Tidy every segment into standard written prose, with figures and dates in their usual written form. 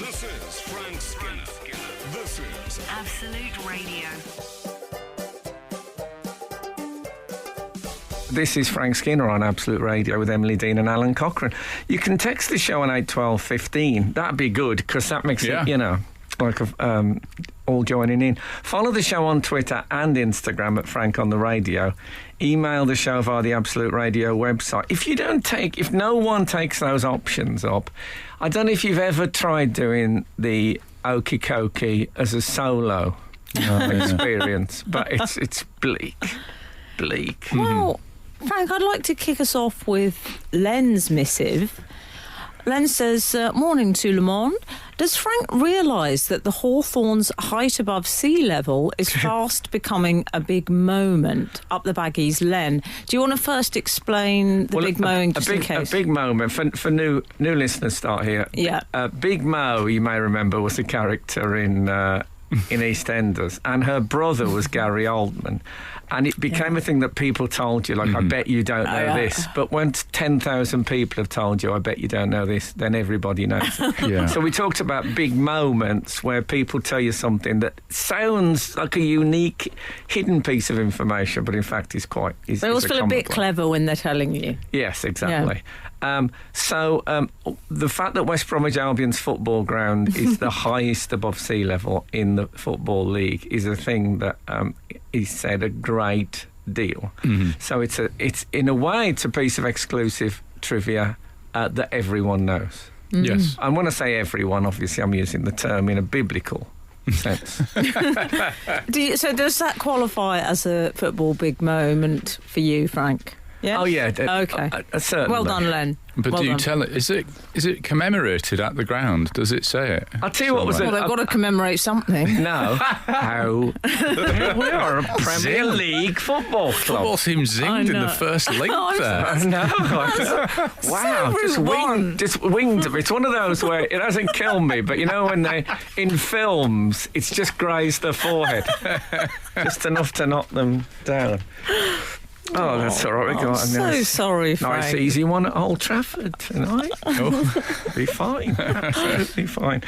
This is Frank Skinner. This is Absolute Radio. This is Frank Skinner on Absolute Radio with Emily Dean and Alan Cochrane. You can text the show on 81215. That'd be good, because that makes it, like all joining in. Follow the show on Twitter and Instagram at Frank on the Radio. Email the show via the Absolute Radio website. If no one takes those options up, I don't know if you've ever tried doing the Okie Kokie as a solo experience, but it's bleak. Well, Frank, I'd like to kick us off with Len's missive. Len says, morning to Le Monde. Does Frank realise that the Hawthorns' height above sea level is fast becoming a big moment? Up the baggies, Len. Do you want to first explain the big mowing just in case? A big moment for new listeners start here. Yeah. Big Mo, you may remember, was a character in EastEnders, and her brother was Gary Oldman. And it became a thing that people told you, like, I bet you don't know this. But when 10,000 people have told you, I bet you don't know this, then everybody knows it. So we talked about big moments where people tell you something that sounds like a unique, hidden piece of information, but in fact is quite... They always feel a bit clever when they're telling you. Yes, exactly. The fact that West Bromwich Albion's football ground is the highest above sea level in the Football League is a thing that is said a great deal. So it's in a way it's a piece of exclusive trivia that everyone knows. Yes. And when I say everyone, obviously I'm using the term in a biblical sense. So does that qualify as a football big moment for you, Frank? Yeah? Oh, yeah. Okay. Certainly. Well done, Len. But well do you done. tell it? Is it commemorated at the ground? Does it say it? I'll tell you what was Well, they've got to commemorate something. No. How? We are a Premier League football club. Football team zinged in the first link there. No. Wow. Just winged. It's one of those where it hasn't killed me, but you know when they, in films, it's just grazed their forehead. Just enough to knock them down. Oh, that's all right. We got so sorry, Frank. Nice, easy one at Old Trafford tonight. Be fine. Absolutely fine.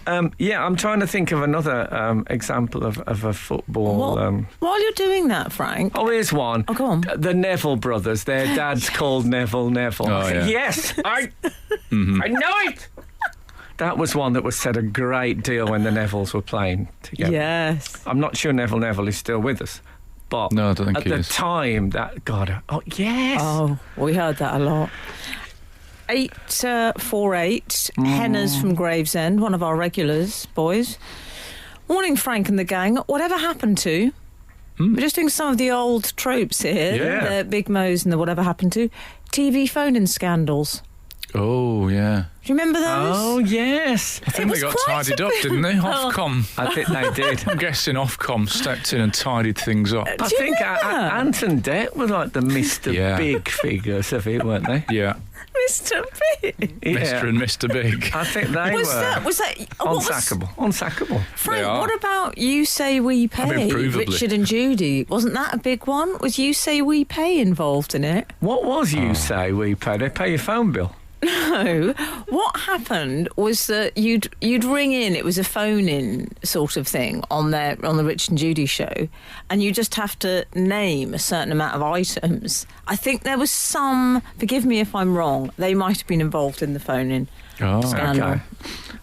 I'm trying to think of another example of a football... While you're doing that, Frank... Oh, here's one. Oh, go on. The Neville brothers. Their dad's called Neville. Oh, yeah. Yes, I know it! That was one that was said a great deal when the Nevilles were playing together. Yes. I'm not sure Neville is still with us. But no, I don't think at he the is. time, that God, oh yes, oh, we heard that a lot. 848 Henners from Gravesend, one of our regulars, boys. Morning, Frank and the gang. Whatever happened to? We're just doing some of the old tropes here. The Big Mo's and the whatever happened to TV phone-in scandals. Oh, yeah. Do you remember those? Oh, yes. I think they got tidied up, didn't they? Ofcom. I think they did. I'm guessing Ofcom stepped in and tidied things up. I think Ant and Det were like the Mr. Big figures of it, weren't they? Yeah. Mr. Big. Mr. and Mr. Big. I think they was were. Was that Unsackable. Frank, what about You Say We Pay? I mean, provably. Richard and Judy. Wasn't that a big one? Was You Say We Pay involved in it? What was You Say We Pay? They pay your phone bill. No, what happened was that you'd ring in. It was a phone-in sort of thing on the Rich and Judy show, and you just have to name a certain amount of items. I think there was some. Forgive me if I'm wrong. They might have been involved in the phone-in scandal.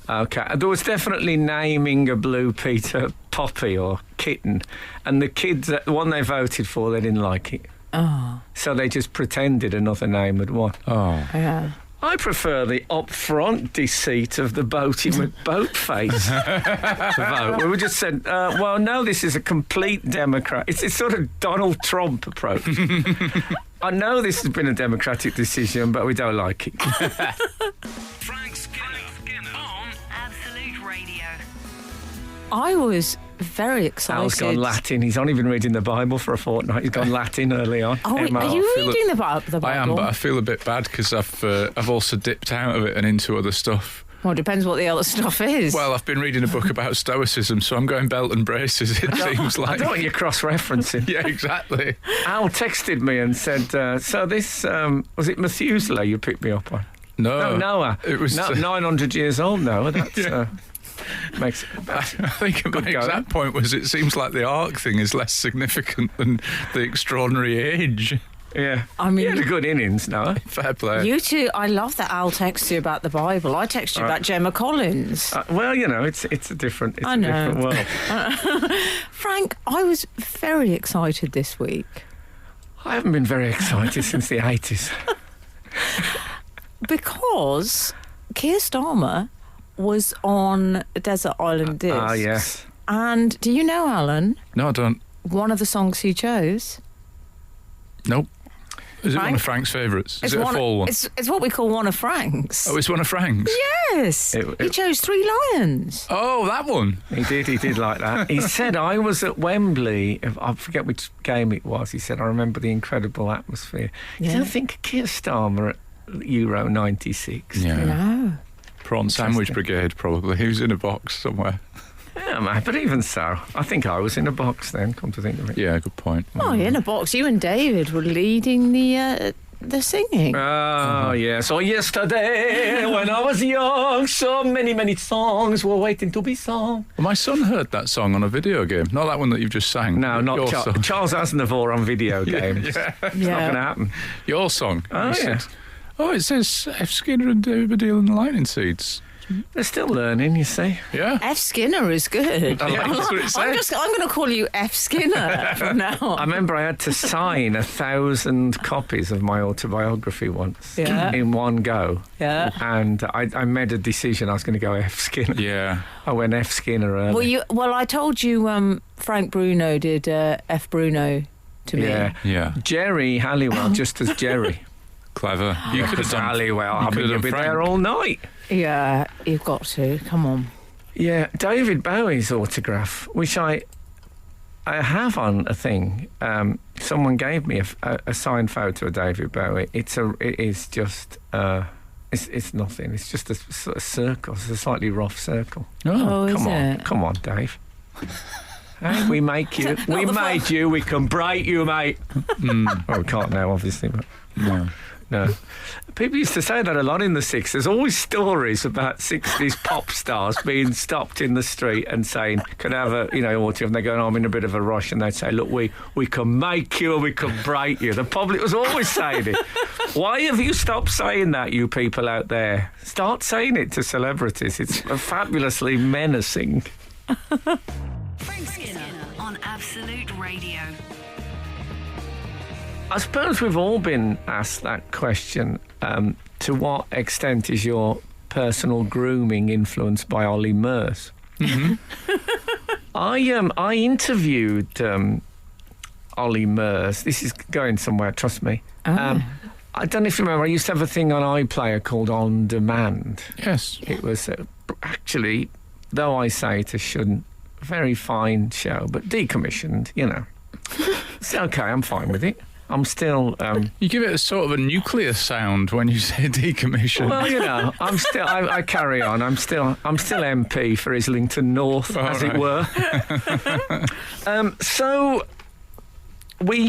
Okay. There was definitely naming a Blue Peter Poppy or kitten, and the kids, the one they voted for, they didn't like it. Oh, so they just pretended another name had won. Oh, yeah. I prefer the upfront deceit of the Boaty McBoatface vote. We were just said, well, no, this is a complete Democrat. It's sort of Donald Trump approach. I know this has been a democratic decision, but we don't like it. Frank Skinner on Absolute Radio. I was very excited. Al's gone Latin. He's only been reading the Bible for a fortnight. He's gone Latin early on. Oh, Emma, are you reading the Bible? I am, but I feel a bit bad because I've also dipped out of it and into other stuff. Well, it depends what the other stuff is. Well, I've been reading a book about Stoicism, so I'm going belt and braces, it seems like. I don't want you cross-referencing. Yeah, exactly. Al texted me and said, so this, was it Methuselah you picked me up on? No, Noah. It was 900 years old, Noah. That's... Makes I think my exact point was it seems like the ark thing is less significant than the extraordinary age. Yeah. I mean, you had a good innings, Noah. Fair play. You two, I love that Al texts you about the Bible. I text you about Gemma Collins. Well, it's a different world. Frank, I was very excited this week. I haven't been very excited since the 80s. Because Keir Starmer was on Desert Island Discs. Ah, yes. And do you know, Alan? No, I don't. One of the songs he chose? Nope. Is it Frank? one of Frank's favourites? Is it a fall one? It's what we call one of Frank's. Oh, it's one of Frank's? Yes. He chose Three Lions. Oh, that one. He did like that. He said, I was at Wembley, I forget which game it was, he said, I remember the incredible atmosphere. Yeah. You don't think Keir Starmer at Euro 96? Yeah. No. Prawn Sandwich Brigade, probably. He was in a box somewhere. Yeah, man, but even so, I think I was in a box then, come to think of it. Yeah, good point. Oh, in a box. You and David were leading the singing. Oh, yes. Oh, yesterday, when I was young, so many songs were waiting to be sung. Well, my son heard that song on a video game. Not that one that you've just sang. No, not your song. Charles Aznavour on video games. Yeah. It's not going to happen. Your song. Oh, He yeah. said, oh, it says F. Skinner and David Baddiel and the Lightning Seeds. They're still learning, you see. Yeah. F. Skinner is good. Yeah, that's what it says. I'm going to call you F. Skinner from now on. I remember I had to sign 1,000 copies of my autobiography once in one go. Yeah. And I made a decision I was going to go F. Skinner. Yeah. I went F. Skinner early. Well, I told you Frank Bruno did F. Bruno to me. Yeah. Yeah. Jerry Halliwell, just as Jerry. Clever. You could have done Halliwell. you I could mean, have you'll be done there Frank. all night. Yeah, you've got to. Come on. Yeah, David Bowie's autograph, which I have on a thing. Someone gave me a signed photo of David Bowie. It's just it's nothing. It's just a sort of circle. It's a slightly rough circle. Oh, is Come on, it? come on, Dave. Hey, we make you. We made you. We can break you, mate. Well, we can't now, obviously, but. No. People used to say that a lot in the 60s. There's always stories about 60s pop stars being stopped in the street and saying, can I have a, autograph? And they're going, I'm in a bit of a rush. And they'd say, look, we can make you and we can break you. The public was always saying it. Why have you stopped saying that, you people out there? Start saying it to celebrities. It's fabulously menacing. Frank Skinner on Absolute Radio. I suppose we've all been asked that question. To what extent is your personal grooming influenced by Olly Murs? Mm-hmm. I interviewed Olly Murs. This is going somewhere, trust me. I don't know if you remember, I used to have a thing on iPlayer called On Demand. Yes. It was actually, though I say it, a very fine show, but decommissioned, It's okay, I'm fine with it. I'm still... You give it a sort of a nuclear sound when you say decommission. Well, I'm still... I carry on. I'm still MP for Islington North, it were. So we...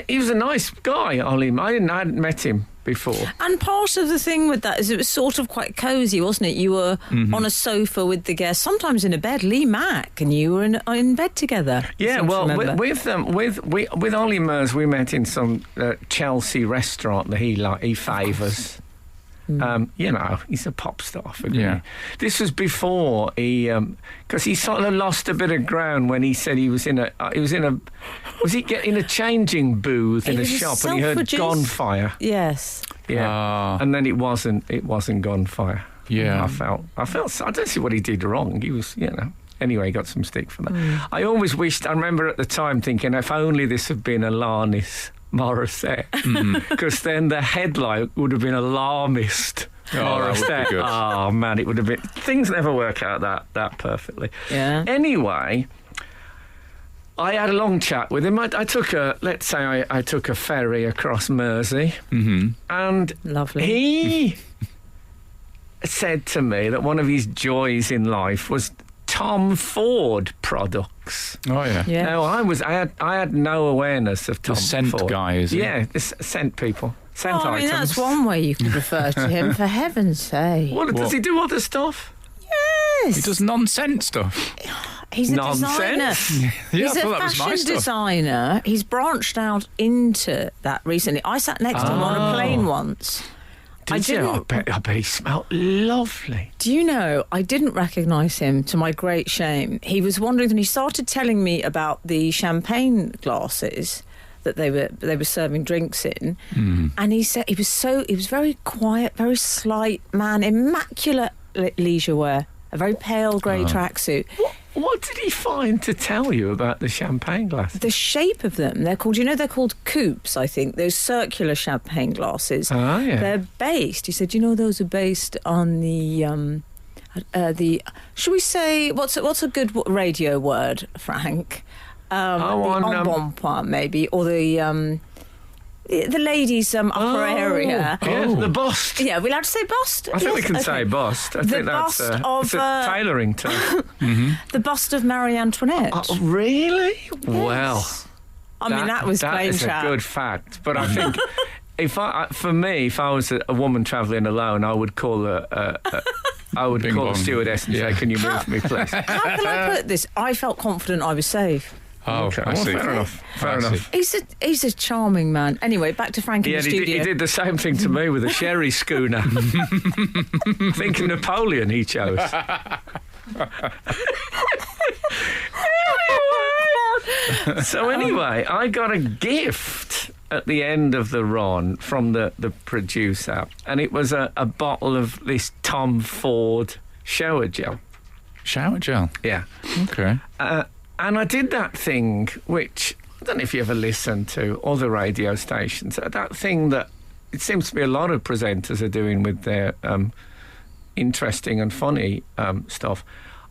he was a nice guy, Olly. I hadn't met him before. And part of the thing with that is it was sort of quite cosy, wasn't it? You were on a sofa with the guests, sometimes in a bed, Lee Mack, and you were in bed together. Yeah, well, with Olly Murs, we met in some Chelsea restaurant that he favours. He's a pop star for me. Yeah. This was before because he sort of lost a bit of ground when he said he was in a changing booth in a shop and he heard gunfire. Yes. Yeah. And then it wasn't gunfire. Yeah. I felt I don't see what he did wrong. He was, Anyway, he got some stick for that. I always wished, I remember at the time thinking, if only this had been Alanis Morissette, because then the headline would have been Alarmist Morissette. Oh man, it would have been. Things never work out that perfectly. Yeah. Anyway, I had a long chat with him. I took a ferry across Mersey, and Lovely. he said to me that one of his joys in life was Tom Ford products. Oh yeah. Now I had no awareness of Tom The scent Ford. guy, is he? Yeah, the scent people. Scent I mean, items. that's one way you can refer to him, for heaven's sake. What, does he do other stuff? Yes. He does nonsense stuff. He's a Nonsense? designer. Yeah, He's I a thought that was my fashion stuff. designer. He's branched out into that recently. I sat next to him on a plane once. Did you? I bet he smelled lovely. Do you know, I didn't recognise him, to my great shame. He was wandering and he started telling me about the champagne glasses that they were serving drinks in. And he said he was very quiet, very slight man, immaculate leisure wear, a very pale grey tracksuit. What did he find to tell you about the champagne glass? The shape of them, they're called coupes, I think, those circular champagne glasses. Oh, yeah. They're based, he said, those are based on the should we say, what's a good radio word, Frank? The embonpoint, maybe, or the ladies' upper area. Yeah, the bust. Yeah, we're allowed to say bust? I think we Yes, can okay. say bust. I think that's bust of, it's a tailoring term. The bust of Marie Antoinette. Oh, really? Well, I mean, that was plain is chat. a good fact. But I think if I was a woman travelling alone, I would call a stewardess and say, "Can you move me, please?" How can I put this? I felt confident I was safe. Oh, Okay, I well, see. fair enough. Fair I see. enough. He's a charming man. Anyway, back to Frank in Yeah, the he studio. did the same thing to me with a sherry schooner. I think Napoleon he chose. So anyway, I got a gift at the end of the run from the producer, and it was a bottle of this Tom Ford shower gel. Shower gel. Yeah. Okay. And I did that thing, which I don't know if you ever listen to other radio stations, that thing that it seems to be a lot of presenters are doing with their interesting and funny stuff.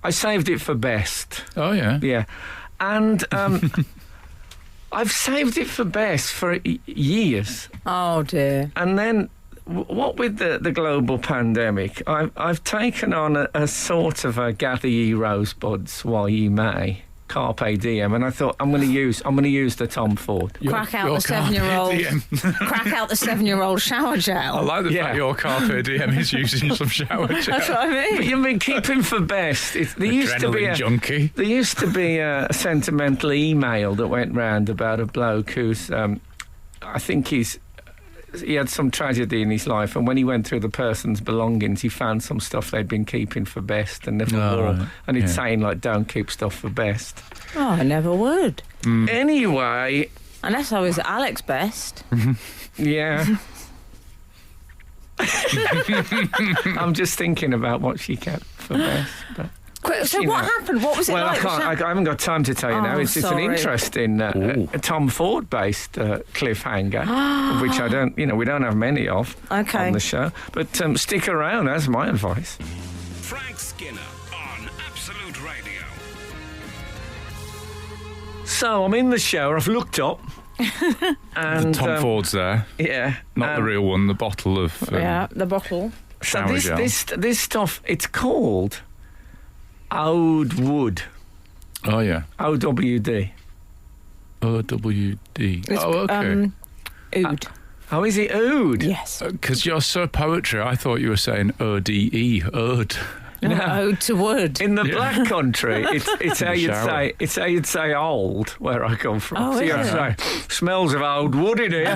I saved it for best. Oh, yeah. Yeah. And I've saved it for best for years. Oh, dear. And then, what with the global pandemic, I've taken on a sort of a gather ye rosebuds while ye may, carpe diem, and I thought I'm going to use the Tom Ford. Crack out the carpe 7-year-old. diem. Crack out the 7-year-old shower gel. I like the Yeah. fact your carpe diem is using some shower gel. That's what I But mean. you mean keeping for best? There used to be Adrenaline junkie. There used to be a sentimental email that went round about a bloke who's, I think he had some tragedy in his life, and when he went through the person's belongings, he found some stuff they'd been keeping for best and never wore. Right. And it's Yeah. saying, like, don't keep stuff for best. Oh, I never would. Anyway, Unless I was Alex Best. yeah. I'm just thinking about what she kept for best. But. Quick, so You what know. happened? What was it Well, like? I haven't got time to tell you now. Oh, It's an sorry. interesting Tom Ford-based cliffhanger, which I don't, we don't have many of Okay. on the show. But stick around, that's my advice. Frank Skinner on Absolute Radio. So I'm in the shower. I've looked up, and Tom Ford's there. yeah, Not the real one, the bottle of Yeah, the bottle. So shower gel. this stuff, it's called Oud Wood. Oh, yeah. OWD. OWD. It's, Oh, okay. Oud. Oh, is it Oud? Yes. Because you're so poetry, I thought you were saying ODE, Ode. No, Ode to wood. In the Black Country, it's how the you'd shower. say old where I come from. Oh, so you is have to say smells of old wood in here.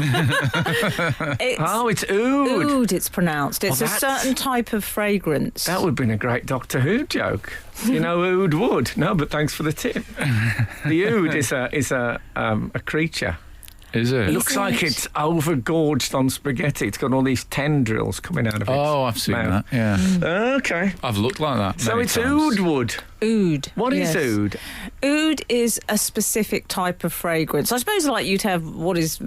It's Oh, it's oud. oud, it's pronounced. It's Oh, a that's- certain type of fragrance. That would have been a great Doctor Who joke. You know oud wood? No, but thanks for the tip. The oud is a creature. Is it? It looks like it's overgorged on spaghetti. It's got all these tendrils coming out of it. Oh, I've seen mouth. that, yeah. Okay. I've looked like that So many it's times. oud wood. Oud. What is yes. oud? Oud is a specific type of fragrance. I suppose like you'd have what is,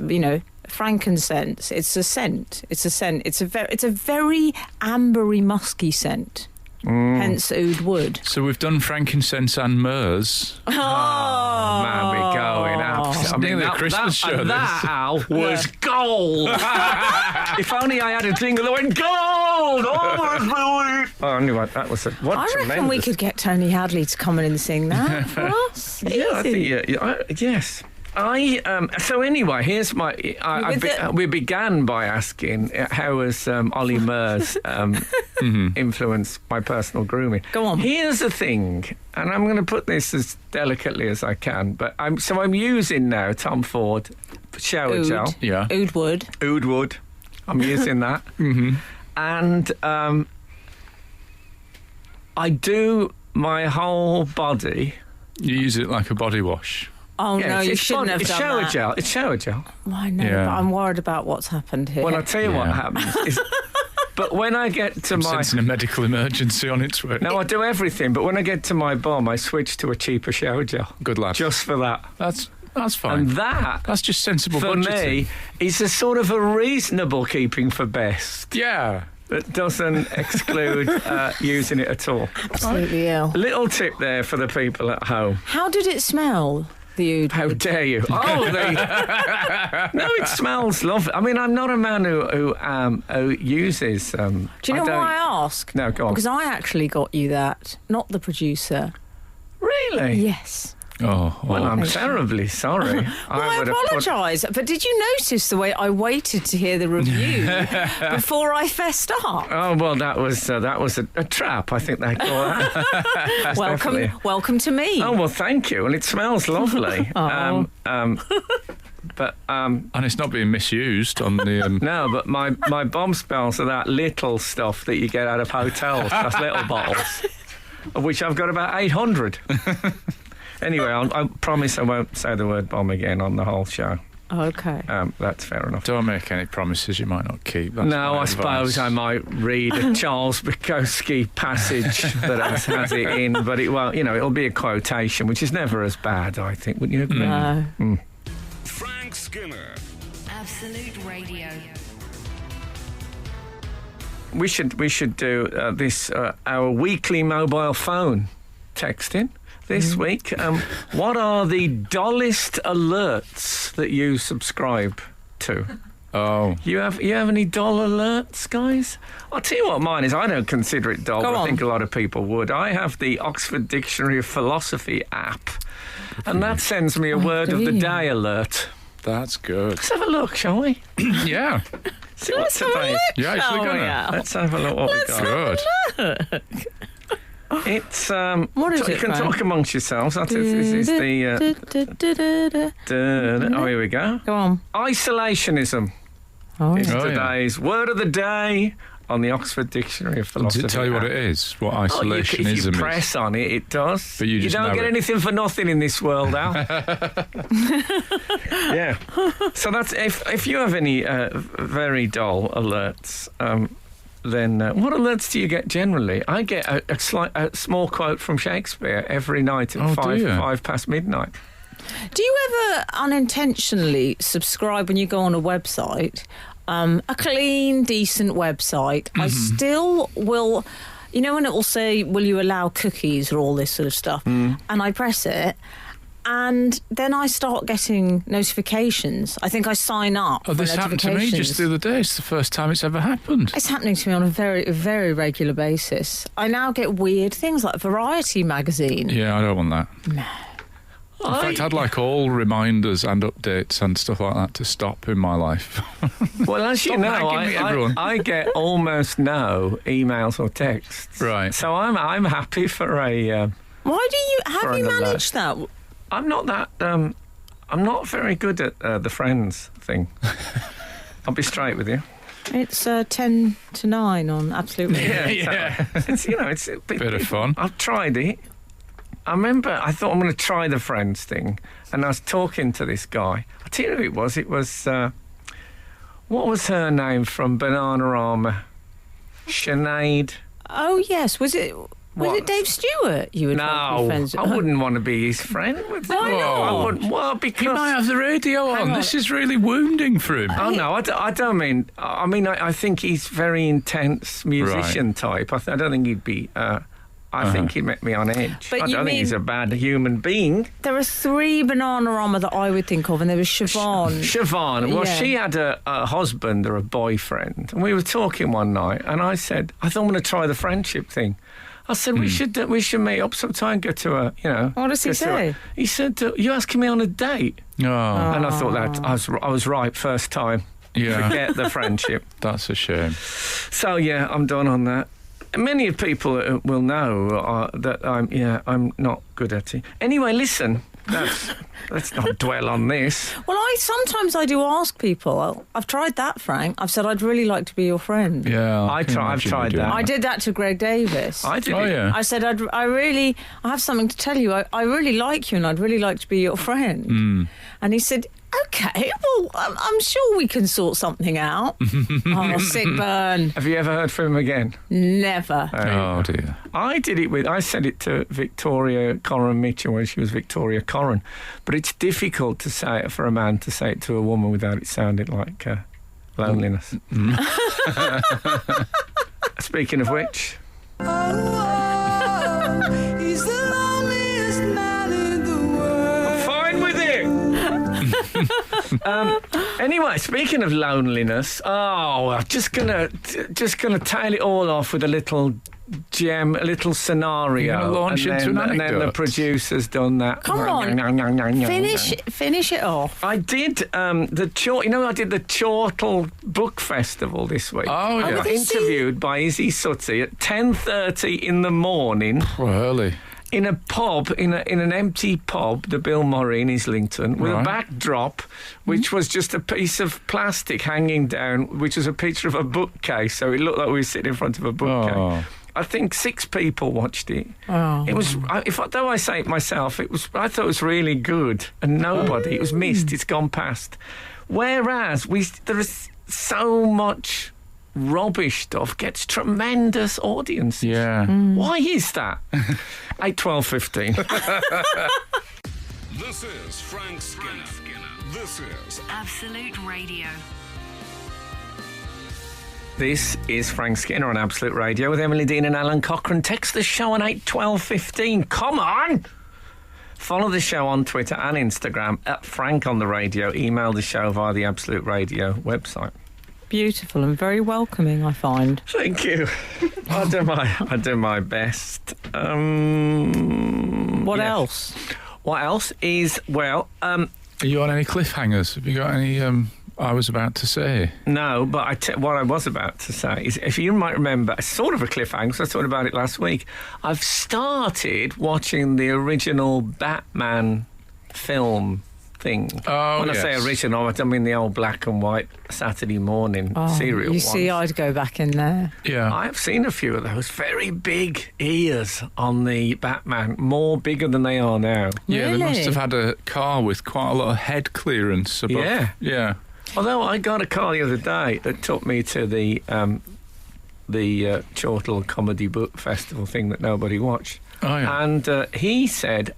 frankincense. It's a scent. It's a scent. It's a very ambery, musky scent. Hence oud wood. So we've done frankincense and myrrhs. Man, we're going up. It's nearly a Christmas show, That this. Al was gold. If only I had a jingle that went gold. Oh, anyway, that was what I reckon we could get Tony Hadley to come in and sing that for us. Yeah, I Easy. think yes. So anyway, here's my. We began by asking how has Olly Murs influenced my personal grooming. Go on. Here's the thing, and I'm going to put this as delicately as I can, but I'm using now Tom Ford shower gel. Yeah. Oud Wood. I'm using that, and I do my whole body. You use it like a body wash. Oh, no, you shouldn't have done shower that. gel. It's shower gel. Well, I know, but I'm worried about what's happened here. Well, I'll tell you what happens. But when I get to my... sensing a medical emergency on its way. No, I do everything, but when I get to my bum, I switch to a cheaper shower gel. Good lad. Just for that. That's fine. And that's just sensible for budgeting. me, is a sort of a reasonable keeping for best. Yeah. That doesn't exclude using it at all. Absolutely ill. A little tip there for the people at home. How did it smell, the Oud? How dare you? Oh, no, it smells lovely. I mean, I'm not a man who uses. Do you know why I ask? No, go on. Because I actually got you that, not the producer. Really? Yes. Oh, well, I'm terribly sorry. Well, I apologise, but did you notice the way I waited to hear the review before I fessed up? Oh well, that was a trap. I think they call that. Welcome to me. Oh well, thank you, and it smells lovely. And it's not being misused on the. No, but my bum smells of that little stuff that you get out of hotels. That's little bottles, of which I've got about 800. Anyway, I promise I won't say the word bomb again on the whole show. Okay. That's fair enough. Don't make any promises you might not keep. That's no, I suppose I might read a Charles Bukowski passage that has it in, but it won't. It'll be a quotation, which is never as bad, I think. Wouldn't you agree? No. Frank Skinner. Absolute Radio. We should do this our weekly mobile phone texting. This week, what are the dullest alerts that you subscribe to? Oh. You have any dull alerts, guys? I'll tell you what mine is. I don't consider it dull, but I think a lot of people would. I have the Oxford Dictionary of Philosophy app, and that sends me a word of the day alert. That's good. Let's have a look, shall we? Yeah. See what today is. Yeah, actually gonna. Let's have a look what we got. Good. It's what is it? You can talk amongst yourselves. That is the. Oh, here we go. Go on. Isolationism is today's word of the day on the Oxford Dictionary of Philosophy. Does it tell you what it is? What isolationism is? If you press on it, it does. But you don't get anything for nothing in this world, Al. Yeah. So that's if you have any very dull alerts. Then what alerts do you get generally? I get a small quote from Shakespeare every night at 5 past midnight. Do you ever unintentionally subscribe when you go on a website, a clean, decent website? I still will, when it will say, will you allow cookies or all this sort of stuff? And I press it. And then I start getting notifications. I think I sign up. Oh, this happened to me just the other day. It's the first time it's ever happened. It's happening to me on a very, very regular basis. I now get weird things like Variety magazine. Yeah, I don't want that. No. In fact, I'd like all reminders and updates and stuff like that to stop in my life. Well, as you know, I get almost no emails or texts. Right. So I'm happy for a. Why do you have you managed that? I'm not that. I'm not very good at the friends thing. I'll be straight with you. It's 10 to 9 on Absolute Radio. Yeah. It's a bit of fun. I've tried it. I remember I thought I'm going to try the friends thing, and I was talking to this guy. I'll tell you who it was. It was what was her name from Bananarama? Sinead. Oh yes, was it? Was it Dave Stewart you were talking friends with? I wouldn't want to be his friend. Why not? I wouldn't. Well, because he might have the radio on. This is really wounding for him. Oh no, I don't mean. I mean, I think he's very intense musician type. I don't think he'd be. I think he'd make me on edge. But I don't think he's a bad human being. There are 3 Bananarama that I would think of, and there was Siobhan. Siobhan. Well, she had a husband or a boyfriend, and we were talking one night, and I said, I thought I'm going to try the friendship thing. I said, we should meet up sometime, go to a, What does he say? He said, you asking me on a date? Oh. And I thought that I was right first time. Yeah. Forget the friendship. That's a shame. So, yeah, I'm done on that. Many people will know that I'm not good at it. Anyway, listen, let's not dwell on this. Well, sometimes I do ask people. I've tried that, Frank. I've said I'd really like to be your friend. Yeah, I've tried that. I did that to Greg Davis. I did. Oh, it. yeah. I said I have something to tell you. I really like you, and I'd really like to be your friend. Mm. And he said, "Okay, well, I'm sure we can sort something out." Oh, sick burn. Have you ever heard from him again? Never. Oh, dear. I said it to Victoria Corrin Mitchell when she was Victoria Corrin, but it's difficult to say it for a man to say it to a woman without it sounding like loneliness. Speaking of which, He's the loneliest man in the world. fine with it. Anyway, speaking of loneliness, I'm just gonna tail it all off with a little gem, a little scenario, Launch into an and then the anecdote. producer's done that. Come on. Finish it off. I did I did the Chortle Book Festival this week. Oh, I yeah. got interviewed by Izzy Sutty at 10:30 in the morning Oh, early. in a pub, in an empty pub, the Bill Murray in Islington, with a Right. backdrop, which was just a piece of plastic hanging down, which was a picture of a bookcase. So it looked like we were sitting in front of a bookcase. Oh. I think 6 people watched it. Oh. It was, though I say it myself, I thought it was really good, and nobody. It was missed. It's gone past. Whereas there is so much rubbish stuff gets tremendous audiences. Yeah. Why is that? 8, 12, 15. This is Frank Skinner. This is Absolute Radio. This is Frank Skinner on Absolute Radio with Emily Dean and Alan Cochrane. Text the show on 8, 12, 15. Come on! Follow the show on Twitter and Instagram at Frank on the Radio. Email the show via the Absolute Radio website. Beautiful and very welcoming, I find. Thank you. I do my best. What yeah. else? What else is, Are you on any cliffhangers? Have you got any I was about to say? no, but what I was about to say is, if you might remember, sort of a cliffhanger, because I thought about it last week, I've started watching the original Batman film thing. Oh, when I say yes. original, I mean the old black and white Saturday morning serial You see, ones. I'd go back in there. Yeah. I've seen a few of those. Very big ears on the Batman, more bigger than they are now. Yeah, they must Really? have had a car with quite a lot of head clearance above. Yeah. Yeah. Although I got a car the other day that took me to the Chortle Comedy Book Festival thing that nobody watched. Oh, yeah. And he said,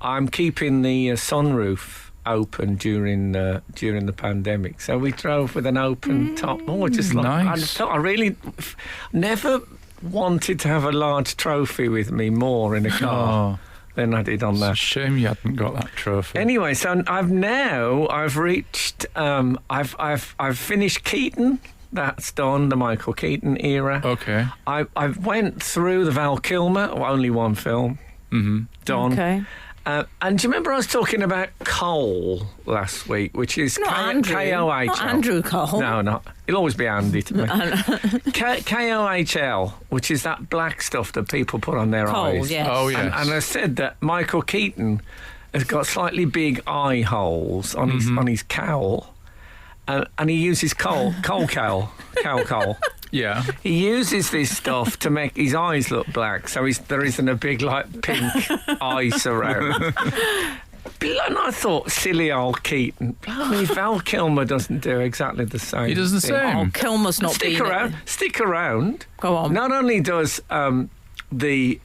I'm keeping the sunroof open during the pandemic. So we drove with an open top. Oh, just like Nice. I really never wanted to have a large trophy with me more in a car than I did on It's a that. shame you hadn't got that trophy. Anyway, so I've reached I've finished Keaton. That's done, the Michael Keaton era. Okay. I went through the Val Kilmer, only one film. Mm-hmm. Done. Okay. And do you remember I was talking about Cole last week, which is Not Andrew. K-O-H-L. Not Andrew Cole. No, not. It'll always be Andy to me. K-O-H-L, which is that black stuff that people put on their Cole, eyes. yes. Oh, yes. And I said that Michael Keaton has got slightly big eye holes on his cowl, and he uses cowl. Yeah. He uses this stuff to make his eyes look black, so there isn't a big pink ice around. And I thought, silly old Keaton. I mean, Val Kilmer doesn't do exactly the same. He does the thing. same. Oh, Kilmer's not Stick been around. there. Stick around. Go on. Not only does the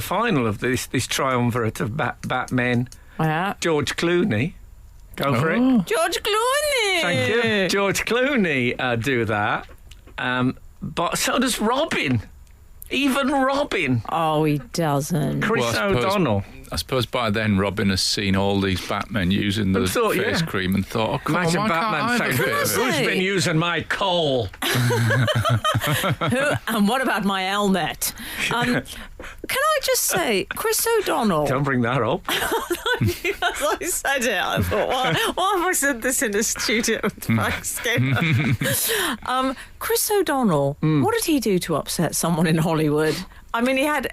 final of this triumvirate of Batmen, Yeah. George Clooney, go for it. George Clooney. Thank you. George Clooney do that. But so does Robin. Even Robin. Oh, he doesn't. Chris Well, I suppose- O'Donnell. I suppose by then Robin has seen all these Batmen using the face cream and thought, oh, come Imagine on, why Batman can't I have a bit of it? who's been using my coal? And what about my helmet? Can I just say, Chris O'Donnell... Don't bring that up. As I said it, I thought, why have I said this in a studio with Frank Skinner? Chris O'Donnell, what did he do to upset someone in Hollywood? I mean, he had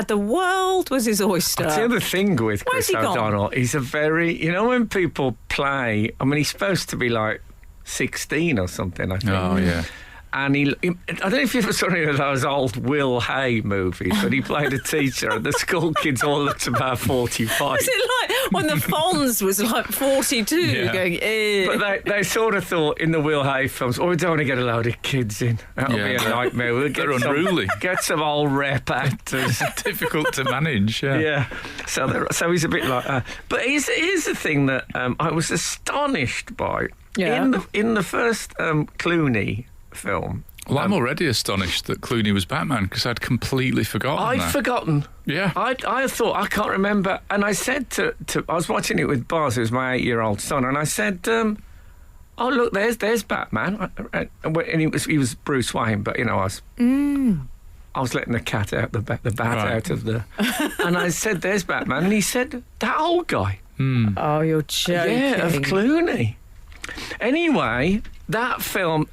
the world was his oyster. That's the other thing with Chris O'Donnell. He's a very, when people play, I mean, he's supposed to be like 16 or something, I think. Oh, yeah. And I don't know if you ever saw any of those old Will Hay movies, but he played a teacher and the school kids all looked about 45. Is it like when the Fonz was like 42 going, eh? But they sort of thought in the Will Hay films, we don't want to get a load of kids in. That'll be a nightmare. We'll They're unruly. Get some old rep actors. Difficult to manage, Yeah. So he's a bit like that. But here's the thing that I was astonished by. Yeah. In the first Clooney film. Well, I'm already astonished that Clooney was Batman because I'd completely forgotten I'd forgotten. Yeah. I thought, I can't remember. And I said to I was watching it with Baz, who's my 8-year-old son, and I said, oh, look, there's Batman. And he was Bruce Wayne, but, I was letting the cat out, the bat out of the... And I said, there's Batman. And he said, that old guy. Oh, you're joking. Yeah, of Clooney. Anyway, that film...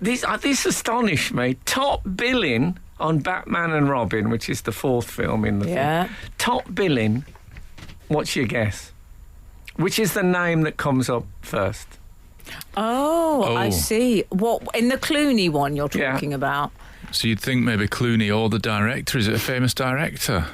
This astonished me. Top billing on Batman and Robin, which is the fourth film in the thing. Top billing, what's your guess? Which is the name that comes up first? Oh, I see. What, in the Clooney one you're talking about? So you'd think maybe Clooney or the director. Is it a famous director?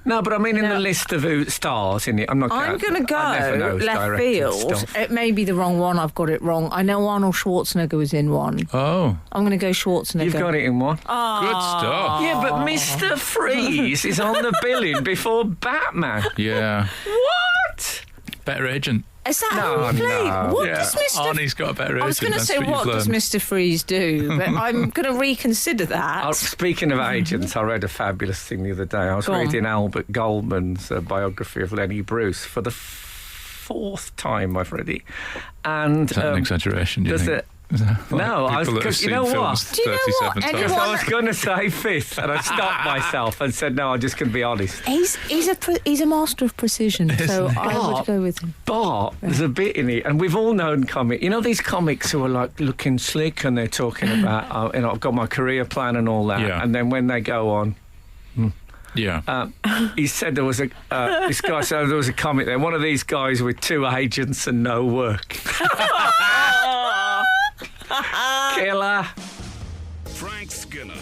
No, but I mean in the list of who stars in it. I'm going to go left field. It may be the wrong one. I've got it wrong. I know Arnold Schwarzenegger was in one. Oh. I'm going to go Schwarzenegger. You've got it in one. Oh. Good stuff. Yeah, but Mr. Freeze is on the billing before Batman. Yeah. What? Better agent. Is that how he played? What does Mr. Arnie's got a better agent. I was going to say, what does Mr. Freeze do? But I'm going to reconsider that. Speaking of agents, I read a fabulous thing the other day. I was reading Albert Goldman's biography of Lenny Bruce for the fourth time I've read it. And, is that an exaggeration, do you think? No, because you know what? Do you know what? I was going to say fifth, and I stopped myself and said, no, I'm just going to be honest. He's a master of precision, so I would go with him. But there's a bit in it, and we've all known comics. You know these comics who are like looking slick, and they're talking about, I've got my career plan and all that, and then when they go on. Yeah. He said there was this guy said there was a comic there, one of these guys with 2 agents and no work. Killer. Frank Skinner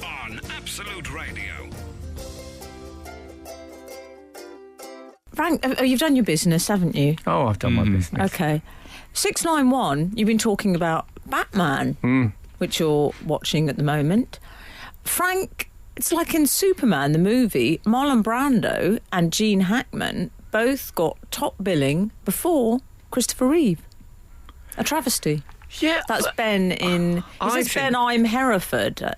on Absolute Radio. Frank, you've done your business, haven't you? Oh, I've done my business. Okay. 691, you've been talking about Batman, which you're watching at the moment. Frank, it's like in Superman, the movie, Marlon Brando and Gene Hackman both got top billing before Christopher Reeve. A travesty. Yeah. That's Ben in... Ben, I'm Hereford.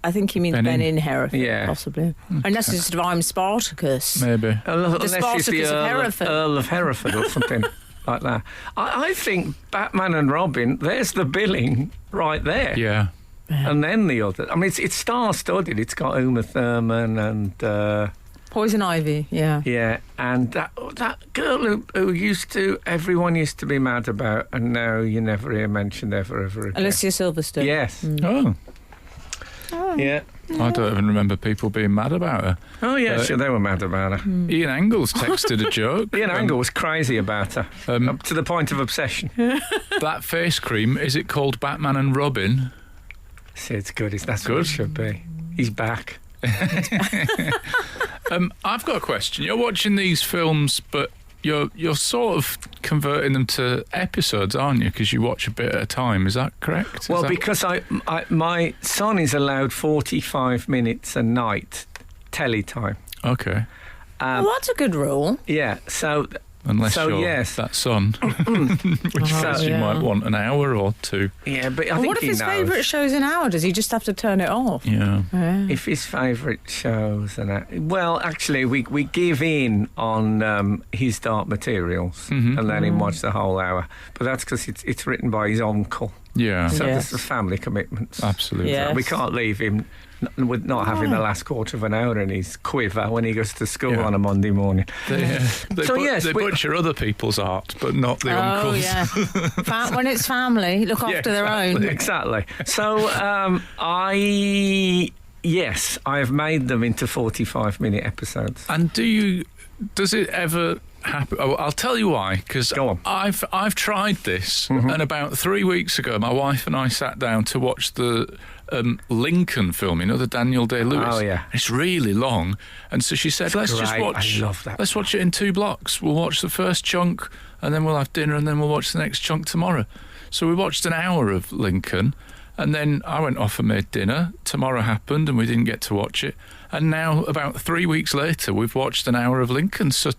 I think he means Ben in Hereford, possibly. Unless it's sort of I'm Spartacus. Maybe. The Spartacus of Hereford. Earl of Hereford or something like that. I think Batman and Robin, there's the billing right there. Yeah. And then the other. I mean, it's star-studded. It's got Uma Thurman and... Poison Ivy, yeah. Yeah, and that girl who everyone used to be mad about, and now you never hear mentioned ever again. Alicia Silverstone. Yes. Oh. Yeah. I don't even remember people being mad about her. Oh, yeah, sure, they were mad about her. Ian Angles texted a joke. Ian Angles was crazy about her, up to the point of obsession. That face cream, is it called Batman and Robin? See, it's good. That's what it should be. He's back. I've got a question. You're watching these films, but you're sort of converting them to episodes, aren't you? Because you watch a bit at a time. Is that correct? Well, because my son is allowed 45 minutes a night telly time. Okay. Well, that's a good rule. Yeah. So Unless So, you're yes. that son, which case you might want an hour or two. Yeah, but I Well, think what if he his knows. favourite show's an hour? Does he just have to turn it off? Yeah. If his favourite shows and that, well, actually, we give in on his Dark Materials and let him watch the whole hour. But that's because it's written by his uncle, Yeah. so Yes. there's the family commitments. Absolutely. Yeah. We can't leave him with not having the last quarter of an hour in his quiver when he goes to school on a Monday morning. They we- butcher other people's art, but not the Oh, uncles. yeah. When it's family, look after their own. Exactly. So yes, I have made them into 45-minute episodes. And does it ever happen? Oh, I'll tell you why, because Go on. I've tried this, and about 3 weeks ago, my wife and I sat down to watch the Lincoln film, the Daniel Day-Lewis. Oh, yeah. It's really long, and so she said, let's just great. watch. I love that. Let's watch it in 2 blocks. We'll watch the first chunk, and then we'll have dinner, and then we'll watch the next chunk tomorrow. So we watched an hour of Lincoln, and then I went off and made dinner. Tomorrow happened, and we didn't get to watch it. And now, about 3 weeks later, we've watched an hour of Lincoln. So,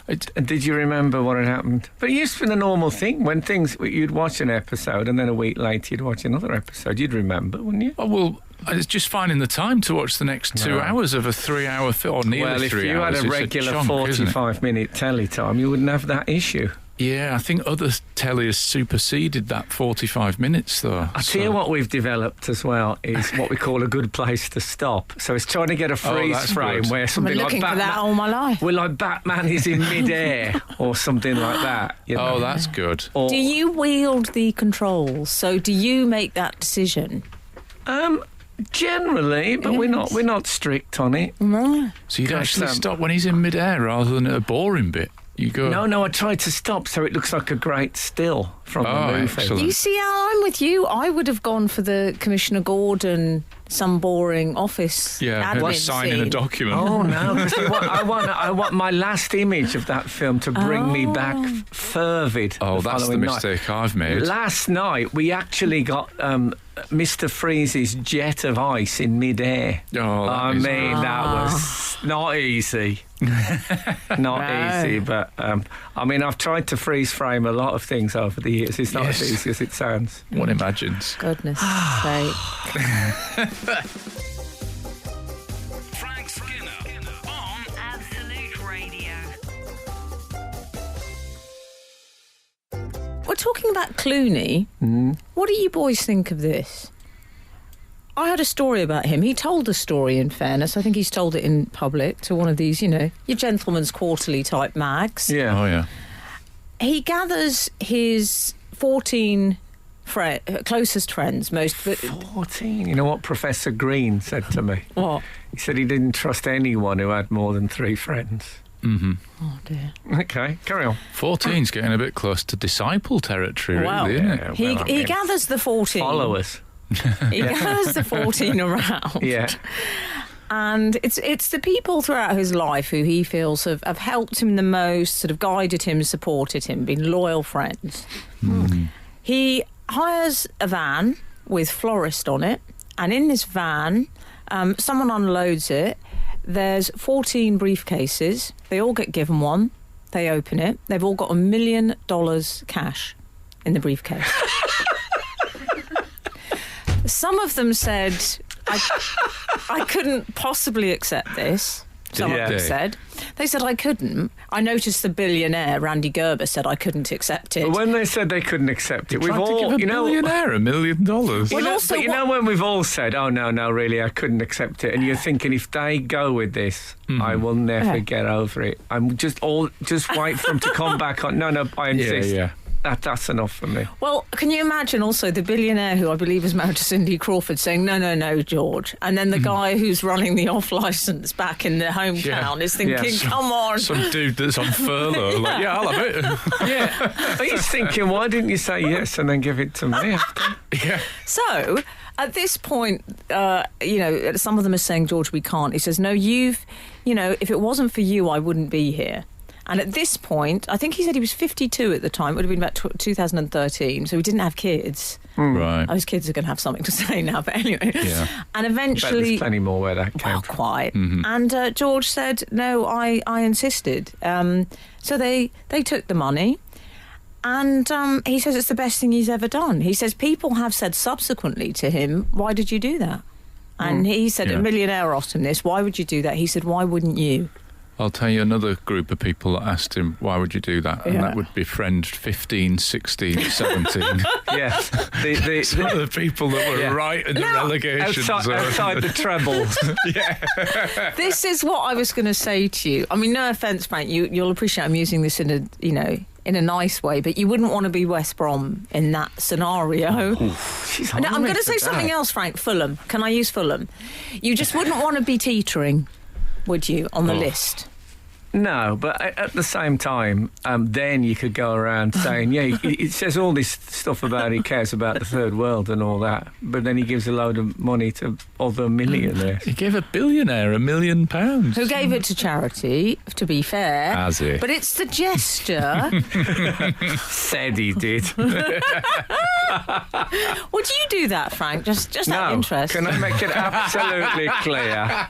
And did you remember what had happened? But it used to be the normal thing when you'd watch an episode and then a week later you'd watch another episode. You'd remember, wouldn't you? oh, well, it's just finding the time to watch the next 2 hours of a 3-hour film, or nearly Well, if 3 you hours. had a It's regular chunk, isn't it? 45-minute telly time, you wouldn't have that issue. Yeah, I think other telly has superseded that 45 minutes, though. I'll tell you what we've developed as well is what we call a good place to stop. So it's trying to get a freeze that's frame good. where I've something been like looking for that Batman, all my life. well, like Batman is in midair or something like that. You know? Oh, that's good. Or, Do you wield the controls? So do you make that decision? generally, but we're not strict on it. No. So you'd Gosh, actually Sam. stop when he's in midair rather than at a boring bit. You go. No, I tried to stop so it looks like a great still from Oh, the movie. excellent. You see how I'm with you? I would have gone for the Commissioner Gordon, some boring office Yeah, admin signing a scene. document. Oh no! 'Cause I want my last image of that film to bring me back fervid. Oh, that's the following night. mistake I've made. Last night we actually got Mr. Freeze's jet of ice in midair. Oh, that I is- mean, that was not easy. Not easy, but I mean, I've tried to freeze frame a lot of things over the years. It's not as easy as it sounds. One imagines. Goodness sake. Frank Skinner on Absolute Radio. We're talking about Clooney. What do you boys think of this? I heard a story about him. He told the story, in fairness. I think he's told it in public to one of these, your Gentleman's Quarterly type mags. Yeah. Oh, yeah. He gathers his 14 closest friends, most... 14. You know what Professor Green said to me? What? He said he didn't trust anyone who had more than 3 friends. Mm-hmm. Oh, dear. Okay, carry on. 14's getting a bit close to disciple territory, really, Wow. isn't it? Yeah, He, well, I he mean, gathers the 14. followers. He gathers the 14 around. Yeah. And it's the people throughout his life who he feels have helped him the most, sort of guided him, supported him, been loyal friends. He hires a van with florist on it, and in this van, someone unloads it. There's 14 briefcases. They all get given one. They open it. They've all got $1 million cash in the briefcase. Some of them said, I couldn't possibly accept this. Some of them they? said. They said I couldn't. I noticed the billionaire, Randy Gerber, said I couldn't accept it. But when they said they couldn't accept it, we've Tried to all, give a you know, billionaire $1 million. You know, also but you what- know when we've all said, "Oh no, really, I couldn't accept it," and you're thinking, if they go with this, I will never get over it. I'm just wait for them to come back on. No, I insist. Yeah. That's enough for me. Well, can you imagine also the billionaire who I believe is married to Cindy Crawford saying, no, George. And then the guy who's running the off licence back in their hometown is thinking, Yeah. come on. Some dude that's on furlough, like, yeah, I'll have it. Yeah. He's thinking, why didn't you say yes and then give it to me after? Yeah. So, at this point, some of them are saying, George, we can't. He says, no, if it wasn't for you, I wouldn't be here. And at this point, I think he said he was 52 at the time. It would have been about 2013, so he didn't have kids. Right. His kids are going to have something to say now, but anyway. Yeah. And Bet eventually... there's plenty more where that came from. Quite. And George said, no, I insisted. So they took the money. And he says it's the best thing he's ever done. He says people have said subsequently to him, why did you do that? And he said, Yeah. a millionaire asked him this, why would you do that? He said, why wouldn't you? I'll tell you another group of people that asked him, why would you do that? And that would be friend 15, 16, 17. Yeah. Some of the people that were right in the relegation zone. Outside the trebles. This is what I was going to say to you. I mean, no offence, Frank, you'll appreciate I'm using this in a nice way, but you wouldn't want to be West Brom in that scenario. She's No, I'm going to say something else, Frank. Fulham. Can I use Fulham? You just wouldn't want to be teetering, would you, on the list? No, but at the same time, then you could go around saying, yeah, it says all this stuff about he cares about the third world and all that, but then he gives a load of money to other millionaires. He gave a billionaire £1 million. Who gave it to charity, to be fair. Has he? But it's the gesture. Said he did. Would you do that, Frank? Just out of No, interest. can I make it absolutely clear?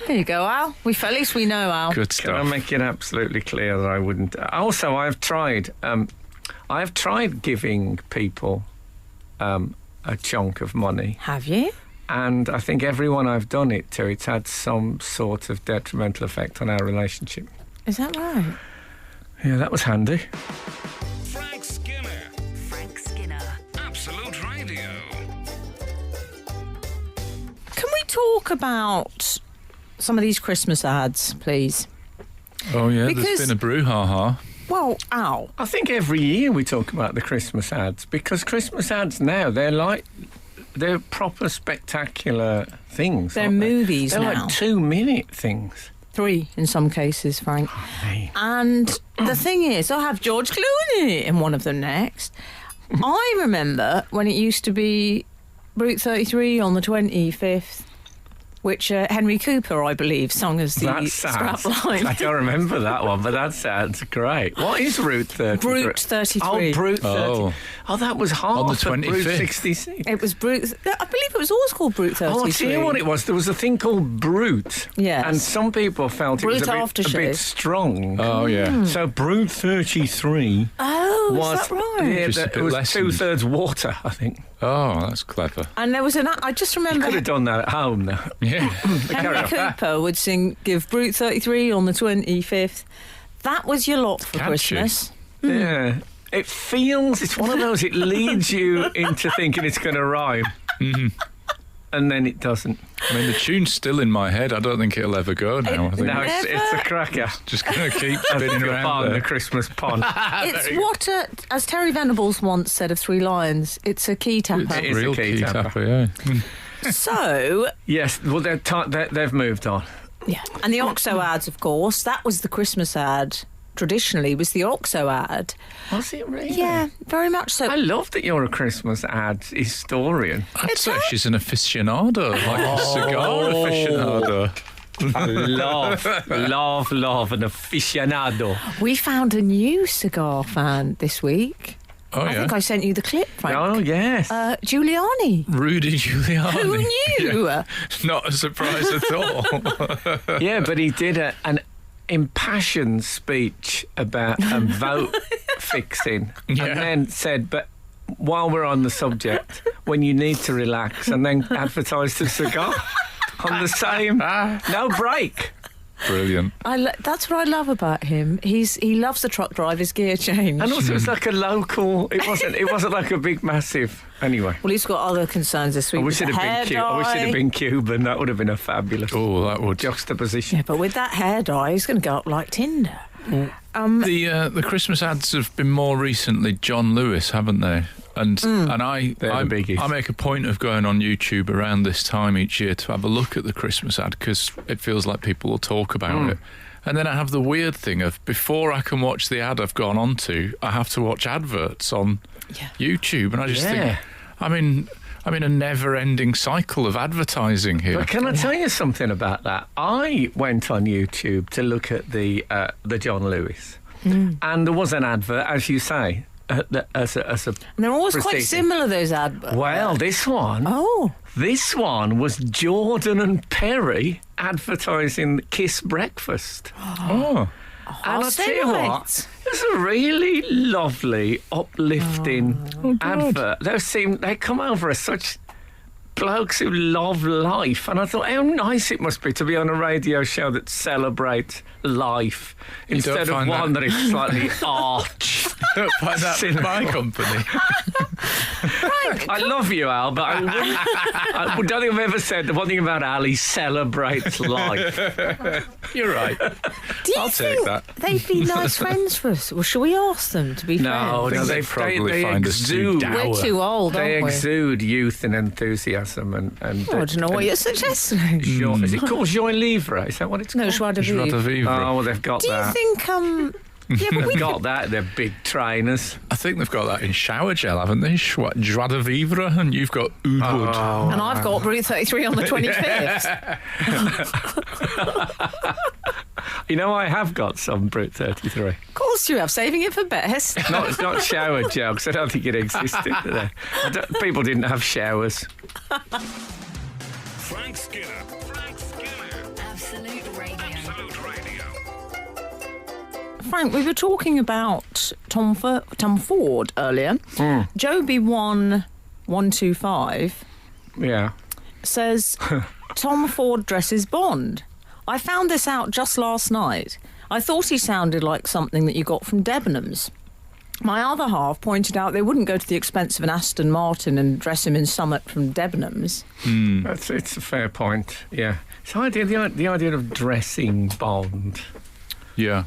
There you go, Al. At least we know, Al. Good Can I stuff. make it absolutely clear that I wouldn't? Also, I've tried giving people a chunk of money, Have you? and I think everyone I've done it to, it's had some sort of detrimental effect on our relationship. Is that right? Yeah, that was handy. Frank Skinner. Frank Skinner. Absolute Radio. Can we talk about some of these Christmas ads, please? Oh, yeah, Because- there's been a brouhaha. Well, Al, I think every year we talk about the Christmas ads, because Christmas ads now, they're proper spectacular things. they're aren't they? movies They're now. like 2-minute things. 3 in some cases, Frank. Hey. And the thing is, I'll have George Clooney in one of them next. I remember when it used to be Route 33 on the 25th, which Henry Cooper, I believe, sung as the That sounds. strapline. I don't remember that one, but that sounds great. What is Route 33? Route 33. Oh, Route 30. Oh. Oh, that was half On the of Route 25th. 66. It was Brute. I believe it was always called Brute 33. Oh, I tell you what it was. There was a thing called Brute. Yes. And some people felt Brute it was a aftershave. bit strong. Oh, yeah. So Brute 33 Oh, was, is that right? yeah, Just a it bit was lessened. 2/3 water, I think. Oh, that's clever. And there was I just remember Could have done that at home, though. Yeah. Henry Cooper would sing "Give Brute 33" on the 25th. That was your lot for Catchy. Christmas. Yeah. It's one of those, it leads you into thinking it's going to rhyme. And then it doesn't. I mean, the tune's still in my head. I don't think it'll ever go now. I think No, it's it's a cracker. just going to keep spinning around Pond, the there. Christmas pond. It's what, as Terry Venables once said of Three Lions, it's a key tapper. It is a Real key key tapper. tapper, yeah. So, Yes, well, they've moved on. yeah. And the OXO ads, of course, that was the Christmas ad. Traditionally, was the OXO ad. Was it really? Yeah, very much so. I love that you're a Christmas ad historian. I'd say she's an aficionado, like a cigar aficionado. I love an aficionado. We found a new cigar fan this week. Oh, I yeah. think I sent you the clip, Frank. Oh, yes. Giuliani. Rudy Giuliani. Who knew? Yeah. Not a surprise at all. Yeah, but he did an impassioned speech about vote fixing, Yeah. and then said, but while we're on the subject, when you need to relax, and then advertised a cigar on the same, no break. Brilliant. That's what I love about him. He loves the truck driver's gear change. And also, it's like a local. It wasn't like a big, massive. Anyway, Well, he's got other concerns this I week. wish with it the had hair been I wish it dye. had been Cuban. That would have been a fabulous Oh, that would. juxtaposition. Yeah, but with that hair dye, he's going to go up like Tinder. The Christmas ads have been more recently John Lewis, haven't they? And I They're the biggies. I make a point of going on YouTube around this time each year to have a look at the Christmas ad because it feels like people will talk about it. And then I have the weird thing of before I can watch the ad I've gone on to, I have to watch adverts on YouTube. And I just think, I mean, I mean, a never-ending cycle of advertising here. But can I tell you something about that? I went on YouTube to look at the John Lewis, and there was an advert, as you say, as a And they're always quite proceeding. similar, those adverts. Well, this one was Jordan and Perry advertising Kiss Breakfast. Oh. And I'll tell you what, it was a really lovely, uplifting advert. They come over as such blokes who love life, and I thought how nice it must be to be on a radio show that celebrates life instead of one that is slightly arch. Don't find that with my company. I love you, Al, but I don't think I've ever said the one thing about Al, he celebrates life. You're right. I'll take that. They'd be nice friends for us. Well, shall we ask them to be No, friends? They probably find us too exude. dour. We're too old, They aren't we? exude youth and enthusiasm, and Oh, I don't know what you're suggesting. Is it called Joie Livre? Is that what it's No, called? joie de Joie de vivre. vivre. Oh, well, they've got Do you that. think, yeah, but we They've got that. They're big trainers. I think they've got that in shower gel, haven't they? Joie de vivre, and you've got oud wood. and I've got Brute 33 on the 25th. You know, I have got some Brute 33. Of course you have, saving it for best. Not shower gel, because I don't think it existed there. People didn't have showers. Frank Skinner. Frank Skinner. Absolute Radio. Absolute Radio. Frank, we were talking about Tom Ford earlier. Joby 1125 Yeah. says Tom Ford dresses Bond. I found this out just last night. I thought he sounded like something that you got from Debenhams. My other half pointed out they wouldn't go to the expense of an Aston Martin and dress him in Summit from Debenhams. It's a fair point, yeah. So the idea of dressing Bond, Yeah.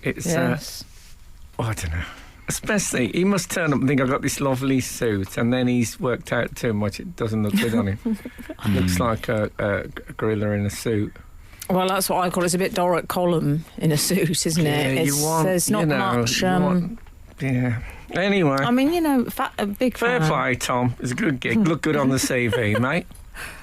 it's, Yes. I don't know. Especially, he must turn up and think, I've got this lovely suit, and then he's worked out too much, it doesn't look good on him. Looks like a gorilla in a suit. Well, that's what I call it. It's a bit Doric Column in a suit, isn't it? There's not much. Yeah. Anyway, I mean, a big fair fan. play, Tom. It's a good gig. Look good on the CV, mate.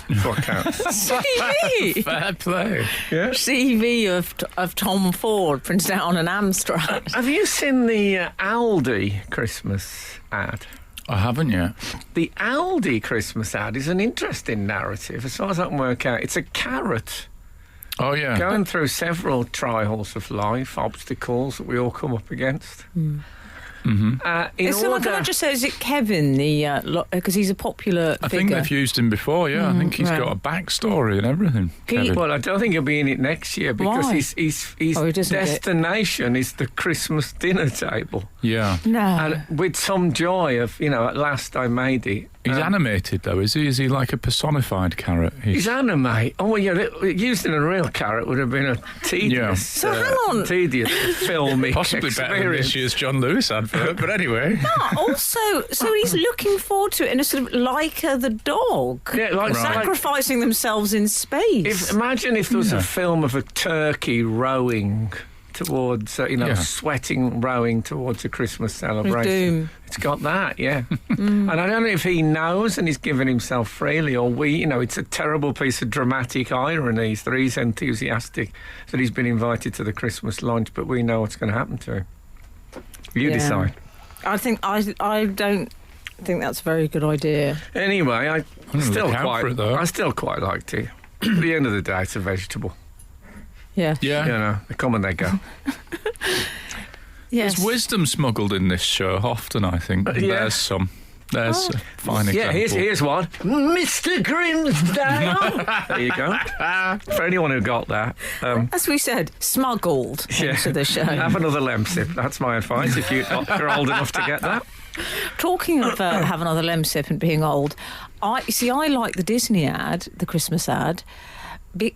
That's what counts. CV. Fair play. Yeah. CV of Tom Ford printed out on an Amstrad. Have you seen the Aldi Christmas ad? I haven't yet. The Aldi Christmas ad is an interesting narrative, as far as I can work out. It's a carrot Oh, yeah. going through several trials of life, obstacles that we all come up against. In Can I just say, is it Kevin, because he's a popular I figure? think they've used him before, yeah. I think he's right. got a backstory and everything. Kevin. Well, I don't think he'll be in it next year because Why? his Oh, he doesn't get- destination is the Christmas dinner table. Yeah. No. And with some joy of, at last I made it. He's animated, though, is he? Is he like a personified carrot? He's animate. Oh, yeah, using a real carrot would have been a tedious, Yeah. So hang on. tedious filmic Possibly better than this experience. year's John Lewis advert, but anyway. Also, so he's looking forward to it in a sort of Leica the dog. Yeah, like, Right. Sacrificing themselves in space. Imagine if there was a film of a turkey rowing towards, Yeah. sweating, rowing towards a Christmas celebration. Doom. It's got that, yeah. And I don't know if he knows and he's giving himself freely, or it's a terrible piece of dramatic irony that he's enthusiastic that he's been invited to the Christmas lunch, but we know what's going to happen to him. You Yeah. decide. I don't think that's a very good idea. Anyway, I still look out for it, though. quite liked it. At the end of the day, it's a vegetable. Yeah. Yeah. They come and they go. Yes. There's wisdom smuggled in this show often, I think. Yeah. There's some. There's a fine Yeah, example. here's one. Mr. Grimsdale. There you go. For anyone who got that. As we said, smuggled into the show. Have another Lemsip. That's my advice if you're old enough to get that. Talking of have another Lemsip and being old, I like the Disney ad, the Christmas ad,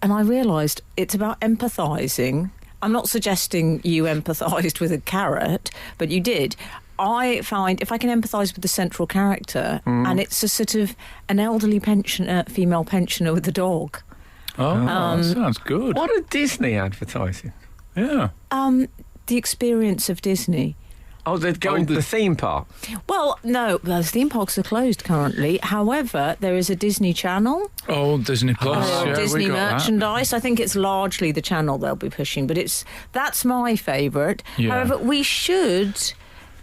and I realised it's about empathising. I'm not suggesting you empathised with a carrot, but you did. I find if I can empathise with the central character, and it's a sort of an elderly pensioner, female pensioner with a dog. Oh, sounds good. What a Disney advertising. Yeah. The experience of Disney. Oh, they're going to the theme park. Well, no, the theme parks are closed currently. However, there is a Disney Channel. Oh, Disney Plus. Yeah, Disney we got merchandise. I think it's largely the channel they'll be pushing, but that's my favourite. Yeah. However, we should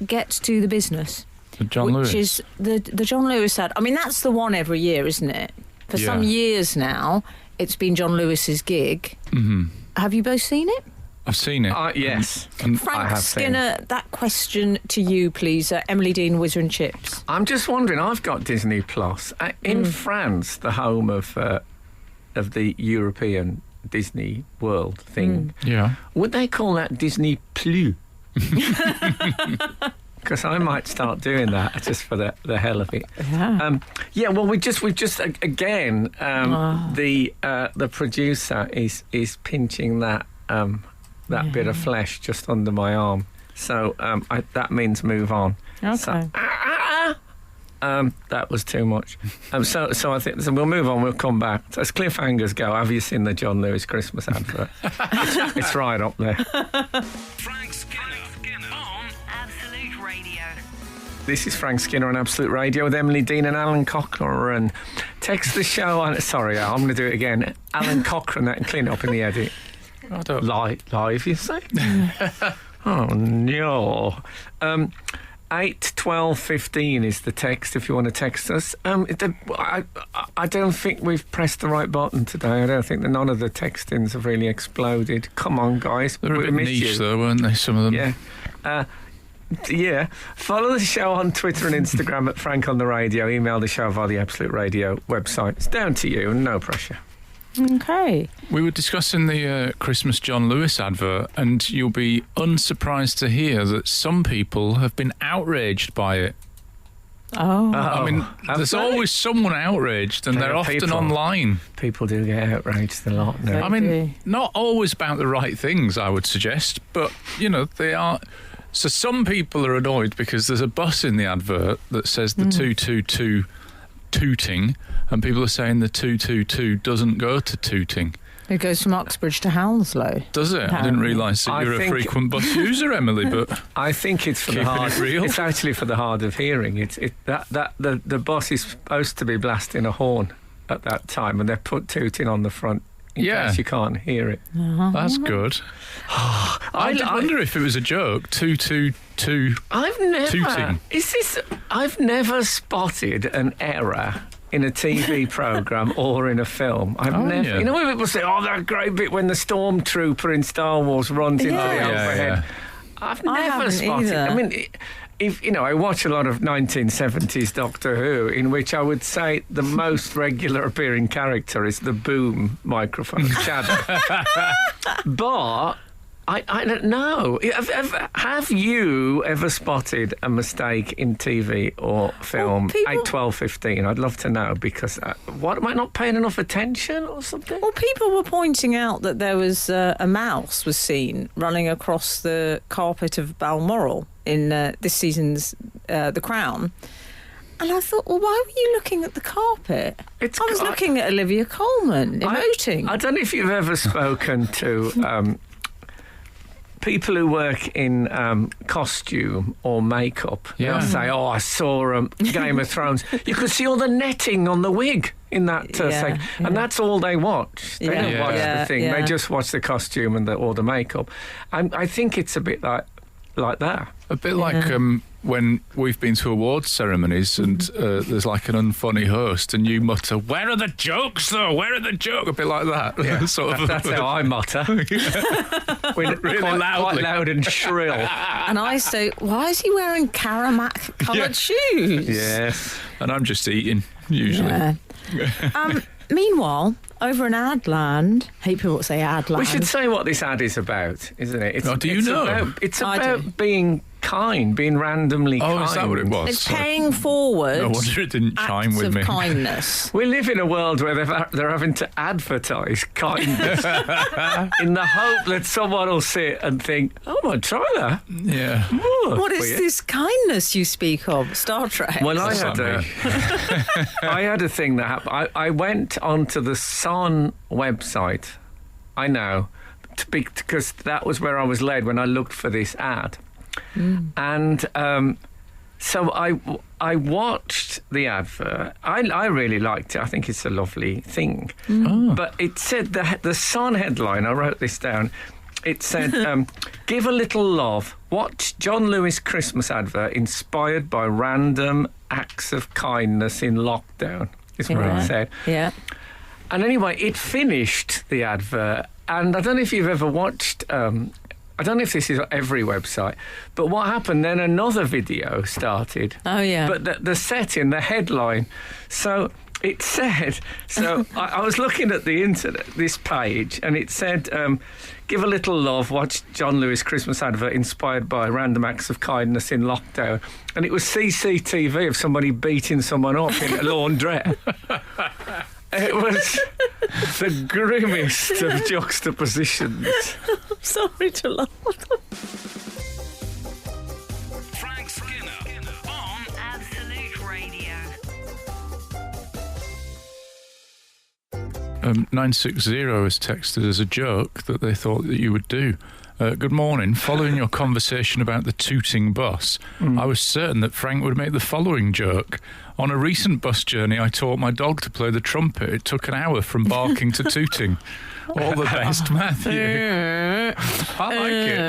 get to the business. The John Lewis. Which is the John Lewis ad. I mean, that's the one every year, isn't it? For some years now, it's been John Lewis's gig. Mm-hmm. Have you both seen it? I've seen it. Yes. And I Frank have Skinner, that question to you, please. Emily Dean, Whizzer and Chips. I'm just wondering, I've got Disney Plus. In France, the home of the European Disney World thing, yeah. would they call that Disney Plus? Because I might start doing that just for the hell of it. Yeah. Well, we've just again the producer is pinching that bit of flesh just under my arm, so that means move on. Okay. So, that was too much. So I think we'll move on. We'll come back. As cliffhangers go, have you seen the John Lewis Christmas advert? it's right up there. Frank Skinner on Absolute Radio. This is Frank Skinner on Absolute Radio with Emily Dean and Alan Cochrane. Text the show on. Sorry, I'm going to do it again. Alan Cochrane, that can clean up in the edit. I don't. Live, you say? Oh no. 8 12 15 is the text if you want to text us. I don't think we've pressed the right button today. I don't think that none of the textings have really exploded. Come on, guys. They're a bit niche, though, weren't they? Some of them. Yeah. Follow the show on Twitter and Instagram at Frank on the Radio. Email the show via the Absolute Radio website. It's down to you, no pressure. Okay. We were discussing the Christmas John Lewis advert, and you'll be unsurprised to hear that some people have been outraged by it. Oh. I mean, there's always someone outraged, and they're often online. People do get outraged a lot now. I mean, not always about the right things, I would suggest, but, they are... So some people are annoyed because there's a bus in the advert that says the 222 Tooting, and people are saying the 222 doesn't go to Tooting. It goes from Uxbridge to Hounslow. Does it? I didn't realise that you're a frequent bus user, Emily, but... I think it's for the hard... It's actually for the hard of hearing. The bus is supposed to be blasting a horn at that time, and they've put Tooting on the front in case you can't hear it. That's good. I wonder if it was a joke. 222 Tooting. I've never spotted an error in a TV programme or in a film. I've never... Yeah. You know when people say, that great bit when the stormtrooper in Star Wars runs into the overhead? Yeah. I've never spotted... either. I mean... I watch a lot of 1970s Doctor Who, in which I would say the most regular appearing character is the boom microphone shadow. But I don't know. Have you ever spotted a mistake in TV or film? 8, 12, 15. I'd love to know, because am I not paying enough attention or something? Well, people were pointing out that there was a mouse was seen running across the carpet of Balmoral in this season's The Crown. And I thought, well, why were you looking at the carpet? I was looking at Olivia Colman emoting. I don't know if you've ever spoken to people who work in costume or makeup. They'll say, I saw Game of Thrones. You could see all the netting on the wig in that segment. And that's all they watch. They don't watch the thing. They just watch the costume and or the makeup. I think it's a bit like that. A bit like when we've been to awards ceremonies and there's like an unfunny host and you mutter, "Where are the jokes, though? Where are the jokes?" A bit like that. Yeah. That's how I mutter. Really quite loudly. loud and shrill. And I say, why is he wearing Caramac-coloured shoes? Yes. And I'm just eating, usually. Yeah. Meanwhile, over in Adland, I hate people that say Adland. We should say what this ad is about, isn't it? Do you know? It's about being kind, being randomly kind. Oh, is that what it was? It's paying forward. No wonder it didn't chime acts with of me. kindness. We live in a world where they're having to advertise kindness in the hope that someone will sit and think, "Oh, I might try that." Yeah. Ooh, What is weird. this kindness you speak of? Star Trek? Well, I That's had a thing that happened. I went onto the Sun website. I know, because that was where I was led when I looked for this ad. And so I watched the advert. I really liked it. I think it's a lovely thing. But it said the Sun headline, I wrote this down, it said, give a little love. Watch John Lewis Christmas advert inspired by random acts of kindness in lockdown, is what it said. Yeah. And anyway, it finished the advert. And I don't know if you've ever watched... I don't know if this is on every website, but what happened then, another video started. Oh, yeah. But the setting, the headline. So it said, I was looking at the internet, this page, and it said, give a little love, watch John Lewis Christmas advert inspired by random acts of kindness in lockdown. And it was CCTV of somebody beating someone up in a laundrette. It was the grimmest of juxtapositions. I'm sorry to laugh. Frank Skinner on Absolute Radio. 960 has texted as a joke that they thought that you would do. Good morning. Following your conversation about the tooting bus, I was certain that Frank would make the following joke. On a recent bus journey, I taught my dog to play the trumpet. It took an hour from barking to tooting. All the best, Matthew. I like it.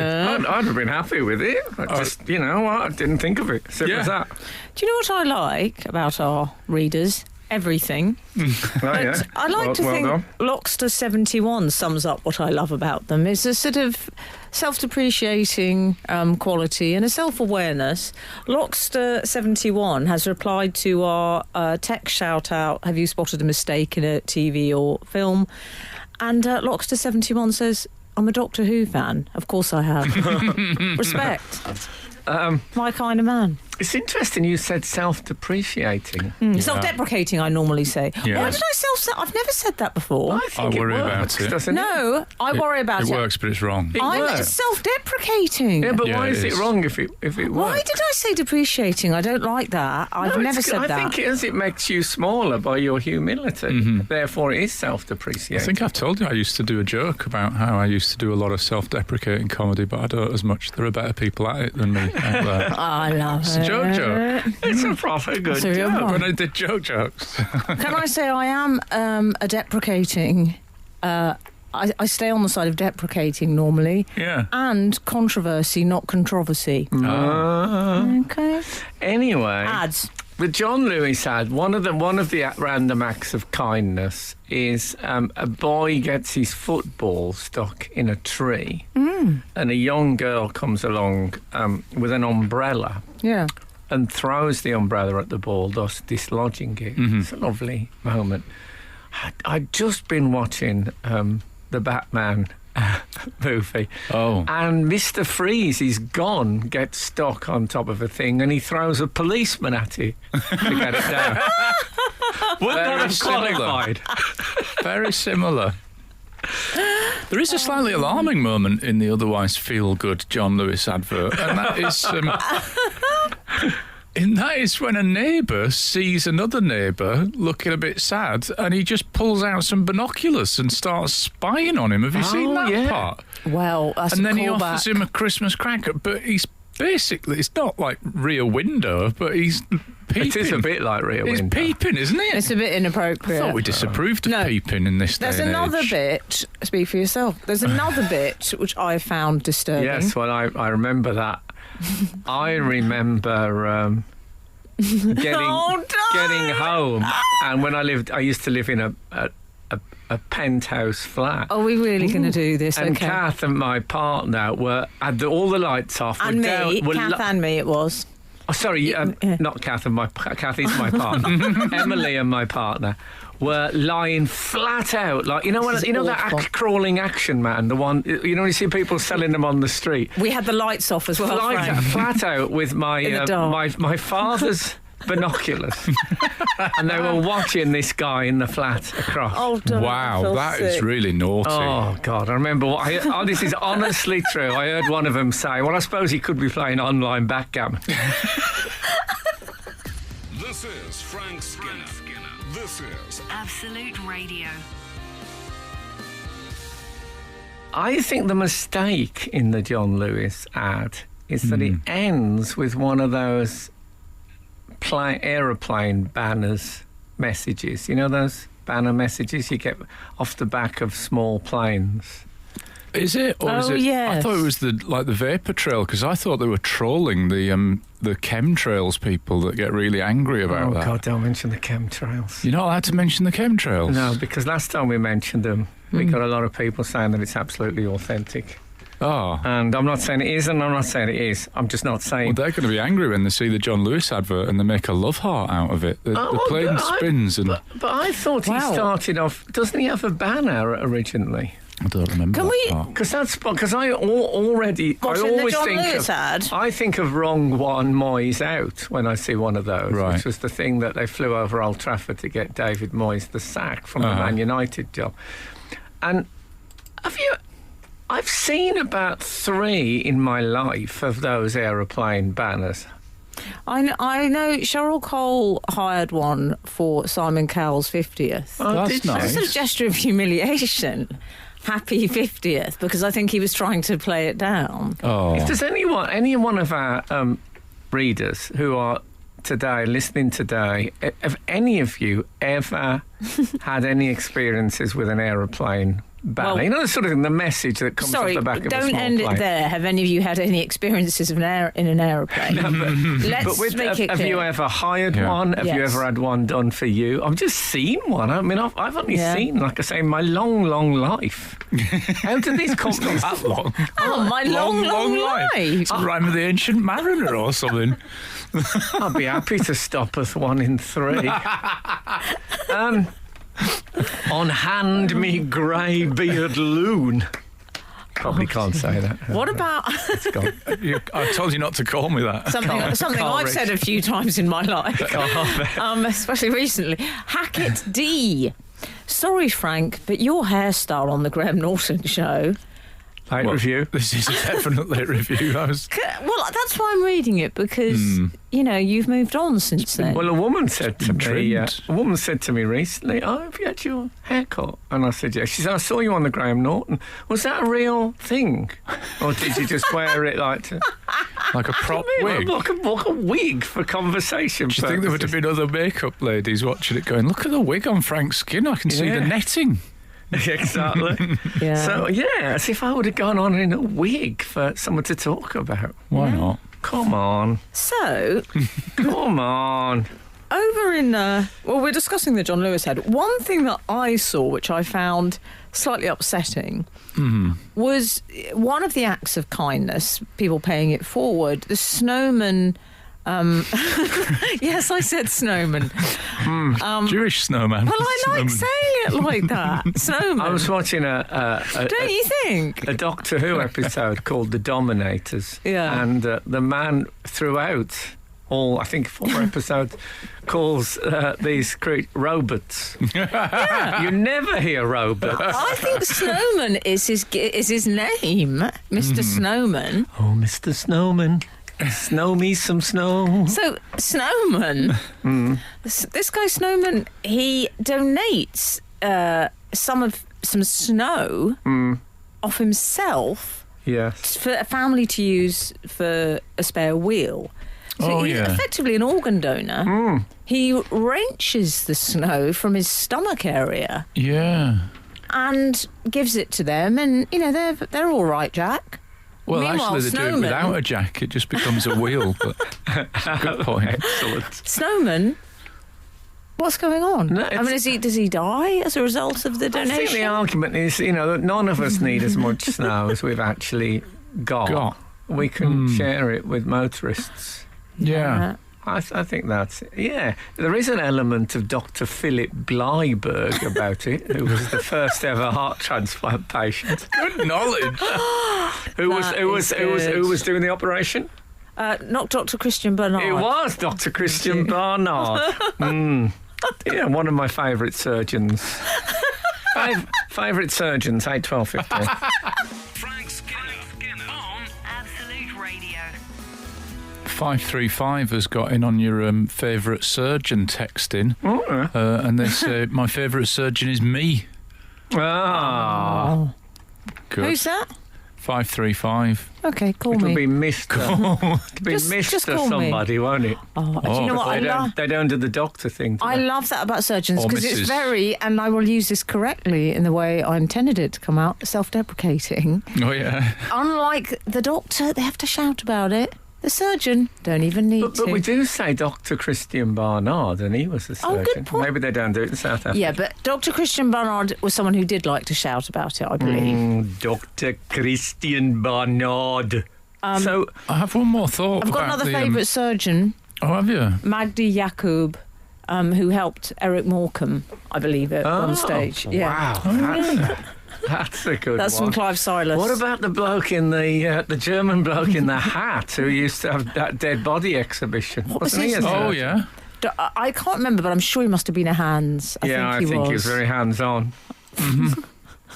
I'd have been happy with it. I just, you know, I didn't think of it. Simple as that. Do you know what I like about our readers? Everything. Yeah. I like to think Lockster 71 sums up what I love about them. It's a sort of self-depreciating quality and a self-awareness. Lockster 71 has replied to our text shout-out, have you spotted a mistake in a TV or film? And Lockster 71 says, I'm a Doctor Who fan. Of course I have. Respect. My kind of man. It's interesting you said self-depreciating. Self-deprecating, I normally say. Yeah. Why did I I've never said that before. I think worry it about works, it. doesn't it? No, I worry about it. It works, but it's wrong. It works. It's self-deprecating. Yeah, but Yeah, why it is it is. wrong if it works? Why did I say depreciating? I don't like that. I've never said I that. think it makes you smaller by your humility. Therefore, it is self-depreciating. I think I've told you I used to do a joke about how I used to do a lot of self-deprecating comedy, but I don't as much. There are better people at it than me out there. I love It's a joke. It's a proper good It's a real joke. one. When I did jokes. Can I say I am a deprecating? I stay on the side of deprecating normally. Yeah. And controversy, not controversy. Okay. Anyway, Ads. the John Lewis ad, one of the random acts of kindness is a boy gets his football stuck in a tree, and a young girl comes along with an umbrella. Yeah. And throws the umbrella at the ball, thus dislodging it. It's a lovely moment. I'd just been watching the Batman movie. Oh. And Mr. Freeze, he's gone, gets stuck on top of a thing, and he throws a policeman at it to get it down. Wouldn't that have qualified? Very similar. There is a slightly alarming moment in the otherwise feel-good John Lewis advert, and that is when a neighbour sees another neighbour looking a bit sad, and he just pulls out some binoculars and starts spying on him. Have you seen that part? Well, that's And a then he callback. offers him a Christmas cracker, but he's basically, it's not like Rear Window, but he's peeping. It is a bit like Rear It's Window. peeping, isn't it? It's a bit I inappropriate. thought we disapproved of No. peeping in this day There's and another age. bit, speak for yourself, there's another bit which I found disturbing. Yes, well, I remember that. I remember getting home, and when I used to live in a penthouse flat. Are we really going to do this? And Okay. Kath and my partner had all the lights off. And me, were Kath and me it was. Oh, sorry, not Kath and Kath is my partner. Emily and my partner were lying flat out, like that awful. crawling action man, the one when you see people selling them on the street. We had the lights off as well, Frank. Flat out with In the dark. my father's binoculars, and they were watching this guy in the flat across. Oh, don't Wow, I feel that is sick. really naughty. Oh, God, I remember this is honestly true. I heard one of them say, well, I suppose he could be playing online backgammon. This is Frank Skinner. This is Absolute Radio. I think the mistake in the John Lewis ad is that it ends with one of those aeroplane banners messages. You know those banner messages you get off the back of small planes? Is it? Or is it? Yes. I thought it was the vapor trail, because I thought they were trolling the chemtrails people that get really angry about that. Oh, God, don't mention the chemtrails. You're not allowed to mention the chemtrails? No, because last time we mentioned them, we got a lot of people saying that it's absolutely authentic. Oh. And I'm not saying it is, and I'm not saying it is. I'm just not saying... Well, they're going to be angry when they see the John Lewis advert and they make a love heart out of it. The plane spins and... But I thought he started off... Doesn't he have a banner originally? I don't remember. Can we? Because I already... I Watching the always John think Lewis of... ad? I think of wrong one, Moyes out when I see one of those, Right. which was the thing that they flew over Old Trafford to get David Moyes the sack from the Man United job. And I've seen about 3 in my life of those aeroplane banners. I know Cheryl Cole hired one for Simon Cowell's 50th. Oh, That's did you? nice. It's a gesture of humiliation. Happy 50th, because I think he was trying to play it down. Oh. If there's any one of our readers who are listening today, have any of you ever had any experiences with an aeroplane banner? Well, you know, the sort of thing, the message that comes off the back of a small don't end plane. it there. Have any of you had any experiences in an aeroplane? Let's make it have clear. you ever hired Yeah. one? Have you Yes. ever had one done for you? I've just seen one. I mean, I've only Yeah. seen, like I say, in my long, long life. How did these companies... That long. Oh, my long life. It's a rhyme of the Ancient Mariner or something. I'd be happy to stop at 1 in 3. On hand me grey beard loon. Probably can't say that. What about It's gone. I told you not to call me that. something I've reach. said a few times in my life, especially recently? Hackett D. Sorry, Frank, but your hairstyle on the Graham Norton show. Late review. This is definitely a review. Well, that's why I'm reading it, because you've moved on since then. Well, a woman said to been me recently, "Oh, have you had your hair cut?" And I said, "Yeah." She said, "I saw you on the Graham Norton. Was that a real thing, or did you just wear it like like a prop wig. like a wig for conversation?" Do you think there would have been other makeup ladies watching it going, "Look at the wig on Frank's skin. I can see the Yeah. netting." Exactly. Yeah. So as if I would have gone on in a wig for someone to talk about. Why not? Come on, So, come on. over in, we're discussing the John Lewis ad. One thing that I saw, which I found slightly upsetting, was one of the acts of kindness, people paying it forward, the snowman... yes, I said snowman. Jewish snowman. Well, I like saying it like that. Snowman. I was watching Don't you think? a Doctor Who episode called The Dominators. Yeah. And the man throughout all, I think, 4 episodes, calls these robots. Yeah. You never hear robots. I think Snowman is his name, Mr. Snowman. Oh, Mr. Snowman, snow me some snow. So Snowman, this guy Snowman, he donates some snow off himself Yes. for a family to use for a spare wheel. So he's effectively an organ donor. He wrenches the snow from his stomach area Yeah. and gives it to them, and they're all right, Jack. Well, Meanwhile, actually, they do it Snowman- without a jack. It just becomes a wheel. But good point. Excellent. Snowman, what's going on? No, I mean, does he die as a result of the I think donation? the argument is, that none of us need as much snow as we've actually got. We can share it with motorists. Yeah. I think that's it. Yeah. There is an element of Dr. Philip Blyberg about it, who was the first ever heart transplant patient. Good knowledge. Who was doing the operation? Not Dr. Christian Bernard. It was Dr. Christian Barnard. Yeah, one of my favourite surgeons. Favourite surgeons, 8, 12, 15. Frank Skinner on Absolute Radio. 535 has got in on your favourite surgeon texting. And they say, my favourite surgeon is me. Ah. Good. Who's that? 535. Okay, call It'll me. be Mr. It'll be Just Mr. call me. somebody, won't it? Oh, do you know what They don't do the doctor thing. do I they? love that about surgeons Or because it's Mrs. very, and I will use this correctly in the way I intended it to come out, self-deprecating. Oh, yeah. Unlike the doctor, they have to shout about it. The surgeon don't even need But to. we do say Dr. Christian Barnard, and he was a surgeon. Oh, good point. Maybe they don't do it in South Africa. Yeah, but Dr. Christian Barnard was someone who did like to shout about it, I believe. Dr. Christian Barnard. So, I have one more thought. I've got about another the, favourite surgeon, Oh, have you? Magdi Yacoub, who helped Eric Morecambe, I believe, on stage. Yeah. Wow. That's a good That's one. from Clive Silas. What about the bloke in the German bloke in the hat who used to have that dead body exhibition? What was Wasn't he his a name? Oh, surgeon? yeah. I can't remember, but I'm sure he must have been a Hans. I I think he was very hands-on.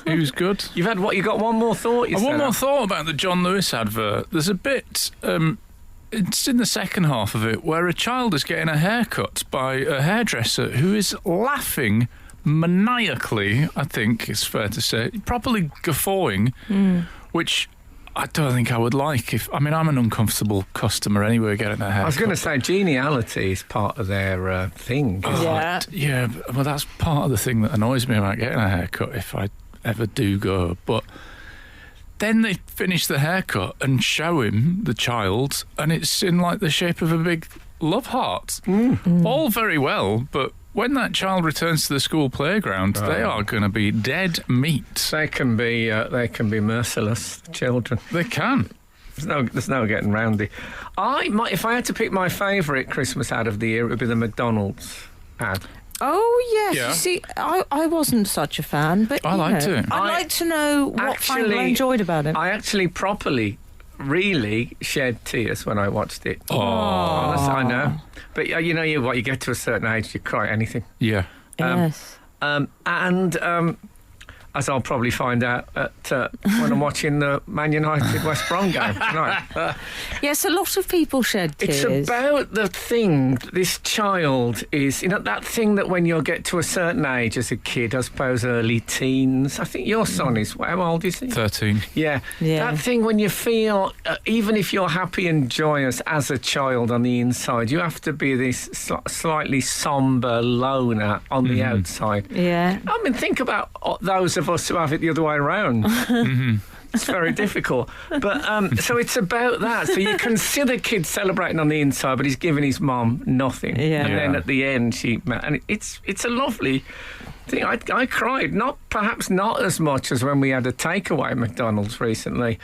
He was good. You got one more thought? One more thought about the John Lewis advert. There's a bit, it's in the second half of it, where a child is getting a haircut by a hairdresser who is laughing maniacally, I think it's fair to say, properly guffawing, which I don't think I would like. I'm an uncomfortable customer anyway getting a haircut. I was going to say geniality is part of their thing. Yeah. Yeah, well, that's part of the thing that annoys me about getting a haircut if I ever do go. But then they finish the haircut and show him the child, and it's in like the shape of a big love heart. All very well, but when that child returns to the school playground, they are going to be dead meat. They can be merciless, children. They can. There's no getting round it. If I had to pick my favourite Christmas ad of the year, it would be the McDonald's ad. Oh, yes. Yeah. You see, I wasn't such a fan, but I you liked know, it. I'd like to know what Frank enjoyed about it. I actually properly, really shed tears when I watched it. Oh. Honestly, I know. But you get to a certain age, you cry at anything. Yeah. Yes. As I'll probably find out when I'm watching the Man United West Brom game tonight. Yes, a lot of people shed tears. It's about the thing, this child is, that thing that when you get to a certain age as a kid, I suppose early teens, I think your son is, how old is he? 13. Yeah. Yeah. That thing when you feel, even if you're happy and joyous as a child on the inside, you have to be this slightly sombre loner on the outside. Yeah. I mean, think about those of us who have it the other way around. It's very difficult. But so it's about that. So you can see the kid celebrating on the inside, but he's giving his mum nothing. Yeah. And then at the end, and it's a lovely thing. I cried, perhaps not as much as when we had a takeaway at McDonald's recently.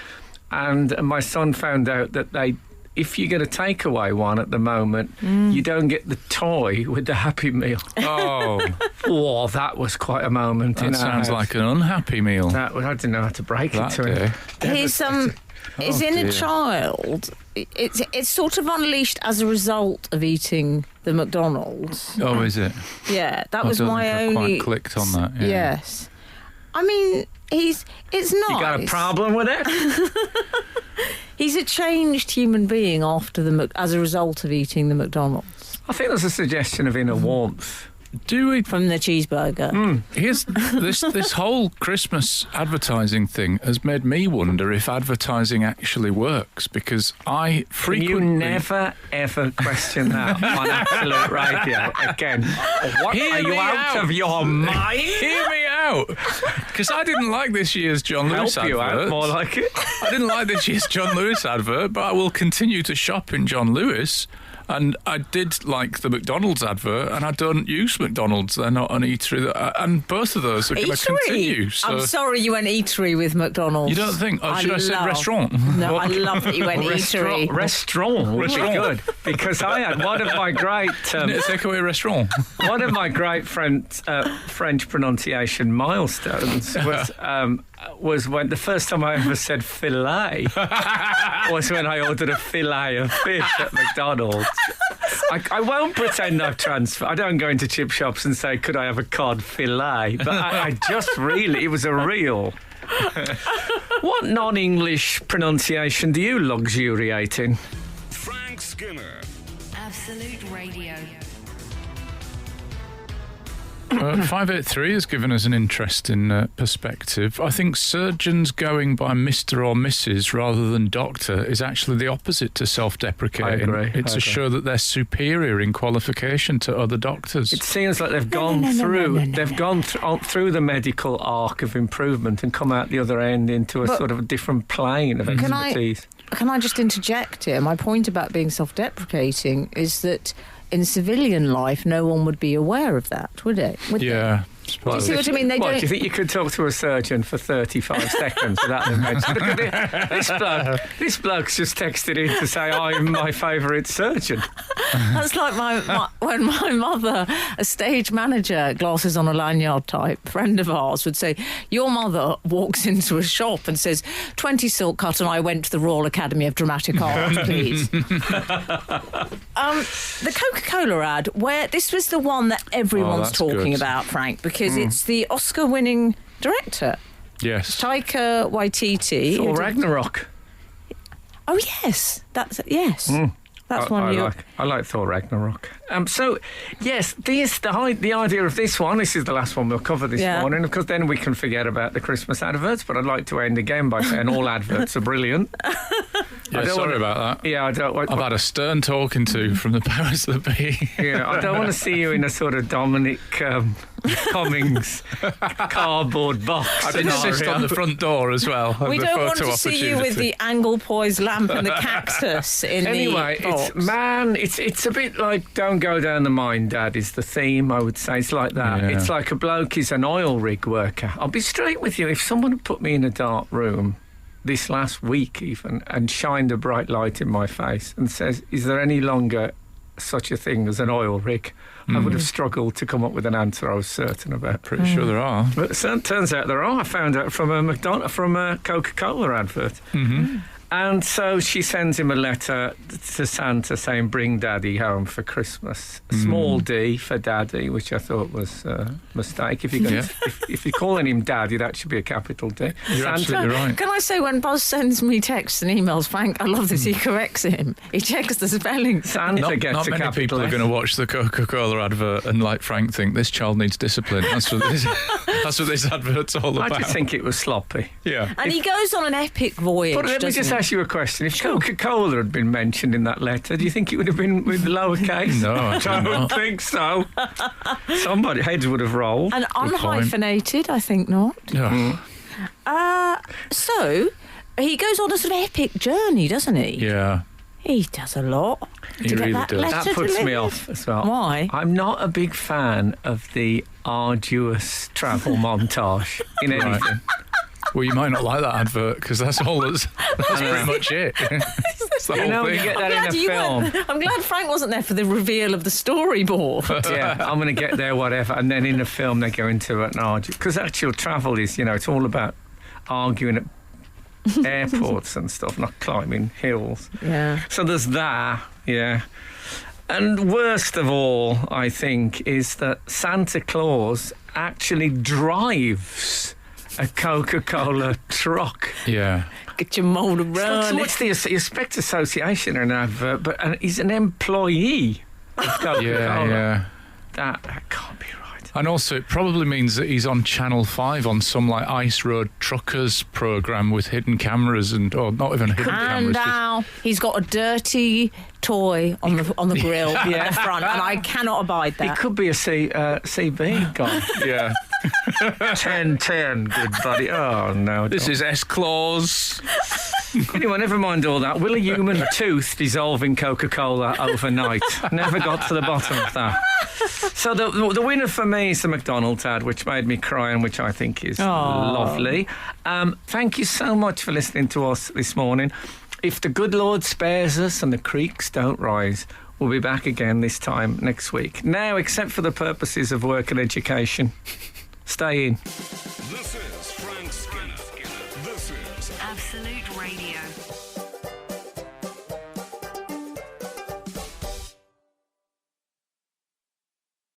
And my son found out that if you get a takeaway one at the moment, you don't get the toy with the Happy Meal. Oh, Oh, that was quite a moment. that sounds like an unhappy meal. I didn't know how to break That it to him. day. His his Oh, inner dear. child, it's sort of unleashed as a result of eating the McDonald's. Oh, is it? Yeah, that I was don't my think I only. quite clicked on that. Yeah. Yes, I mean it's nice. You got a problem with it? He's a changed human being as a result of eating the McDonald's I think there's a suggestion of inner warmth. Do we? from the cheeseburger. Here's this whole Christmas advertising thing has made me wonder if advertising actually works, because I frequently You never ever question that on Absolute Radio again. What, Hear are you me out out. of your mind? Hear me out, because I didn't like this year's John Lewis Help you out, advert. more like it. I didn't like this year's John Lewis advert, but I will continue to shop in John Lewis. And I did like the McDonald's advert, and I don't use McDonald's. They're not an eatery. And both of those are going to continue. So I'm sorry you went eatery with McDonald's. you don't think? Oh, should I say restaurant? No, I love that you went eatery. Restaurant would be good, because I had one of my great Takeaway restaurant. one of my great French pronunciation milestones was when the first time I ever said filet was when I ordered a filet of fish at McDonald's. I won't pretend I've transferred. I don't go into chip shops and say, could I have a cod filet? But I just really, it was a real. What non-English pronunciation do you luxuriate in? Frank Skinner. Absolute Radio. 583 has given us an interesting perspective. I think surgeons going by Mr. or Mrs. rather than doctor is actually the opposite to self-deprecating. I agree. It's I a agree. show that they're superior in qualification to other doctors. It seems like they've gone through the medical arc of improvement and come out the other end into a sort of a different plane of expertise. Can I just interject here? My point about being self-deprecating is that in civilian life, no one would be aware of that, would it? Would yeah. Do you see what I mean? They What, don't. do you think you could talk to a surgeon for 35 seconds without them mentioning? Look at this bloke's just texted in to say I'm my favourite surgeon. That's like when my mother, a stage manager, glasses on a lanyard type, friend of ours, would say, your mother walks into a shop and says, 20 silk cut and I went to the Royal Academy of Dramatic Art, please. The Coca-Cola ad, where this was the one that everyone's that's talking good. about, Frank, because it's the Oscar-winning director, Yes. Taika Waititi. Or Ragnarok. Oh, yes. Yes. That's one of your... I like Thor Ragnarok. So, yes, the idea of this one, this is the last one we'll cover this morning, because then we can forget about the Christmas adverts, but I'd like to end again by saying all adverts are brilliant. Yeah, sorry about that. Yeah, I don't... I've had a stern talking to from the powers that be. Yeah, I don't want to see you in a sort of Dominic Cummings cardboard box. I'd insist on the front door as well. We the don't want photo to see you with opportunity. the angle poised lamp and the cactus in Anyway, the box. it's a bit like Don't Go Down the Mine, Dad, is the theme, I would say. It's like that. Yeah. It's like a bloke is an oil rig worker. I'll be straight with you. If someone had put me in a dark room this last week even and shined a bright light in my face and says, is there any longer such a thing as an oil rig? I would have struggled to come up with an answer I was certain about. Pretty sure there are. But it turns out there are. I found out from a Coca-Cola advert. Mm-hmm. And so she sends him a letter to Santa saying, bring Daddy home for Christmas. Small D for Daddy, which I thought was a mistake. If you're calling him Daddy, that should be a capital D. You're absolutely right. Can I say, when Buzz sends me texts and emails, Frank, I love this, he corrects him. He checks the spelling. Santa gets Not a many capital people are S. going to watch the Coca-Cola advert and, like Frank, think this child needs discipline. That's what this advert's all I about. just think it was sloppy. Yeah. And he goes on an epic voyage, But let me doesn't just he? ask you a question. If Coca-Cola had been mentioned in that letter, do you think it would have been with lowercase? No, I do don't not. think so. Somebody heads would have rolled. And point. unhyphenated, I think not. So, he goes on a sort of epic journey, doesn't he? Yeah. He does a lot. He to get really that does. letter That puts me delivered. off as well. Why? I'm not a big fan of the arduous travel montage in anything. Right. Well, you might not like that advert because that's pretty much it. That's the whole You know, thing. you get that in a film. I'm glad Frank wasn't there for the reveal of the storyboard. Yeah, I'm going to get there, whatever. And then in the film, they go into an arduous... Because actual travel is, it's all about arguing at airports and stuff, not climbing hills. Yeah. So there's that, yeah. And worst of all, I think, is that Santa Claus actually drives a Coca-Cola truck. Yeah. Get your motor running. What's the you expect association in an advert, but he's an employee of Coca-Cola. Yeah. That can't be right. And also, it probably means that he's on Channel 5 on some like Ice Road Truckers programme with hidden cameras or not even hidden And cameras. now he's got a dirty toy on the grill at the front, and I cannot abide that. It could be a CB guy. Yeah. 10-10, good buddy. Oh, no. This is S-Claus. Anyway, never mind all that. Will a human tooth dissolve in Coca-Cola overnight? Never got to the bottom of that. So the winner for me is the McDonald's ad, which made me cry and which I think is lovely. Thank you so much for listening to us this morning. If the good Lord spares us and the creeks don't rise, we'll be back again this time next week. Now, except for the purposes of work and education, stay in. This is Frank Skinner. This is Absolute Radio.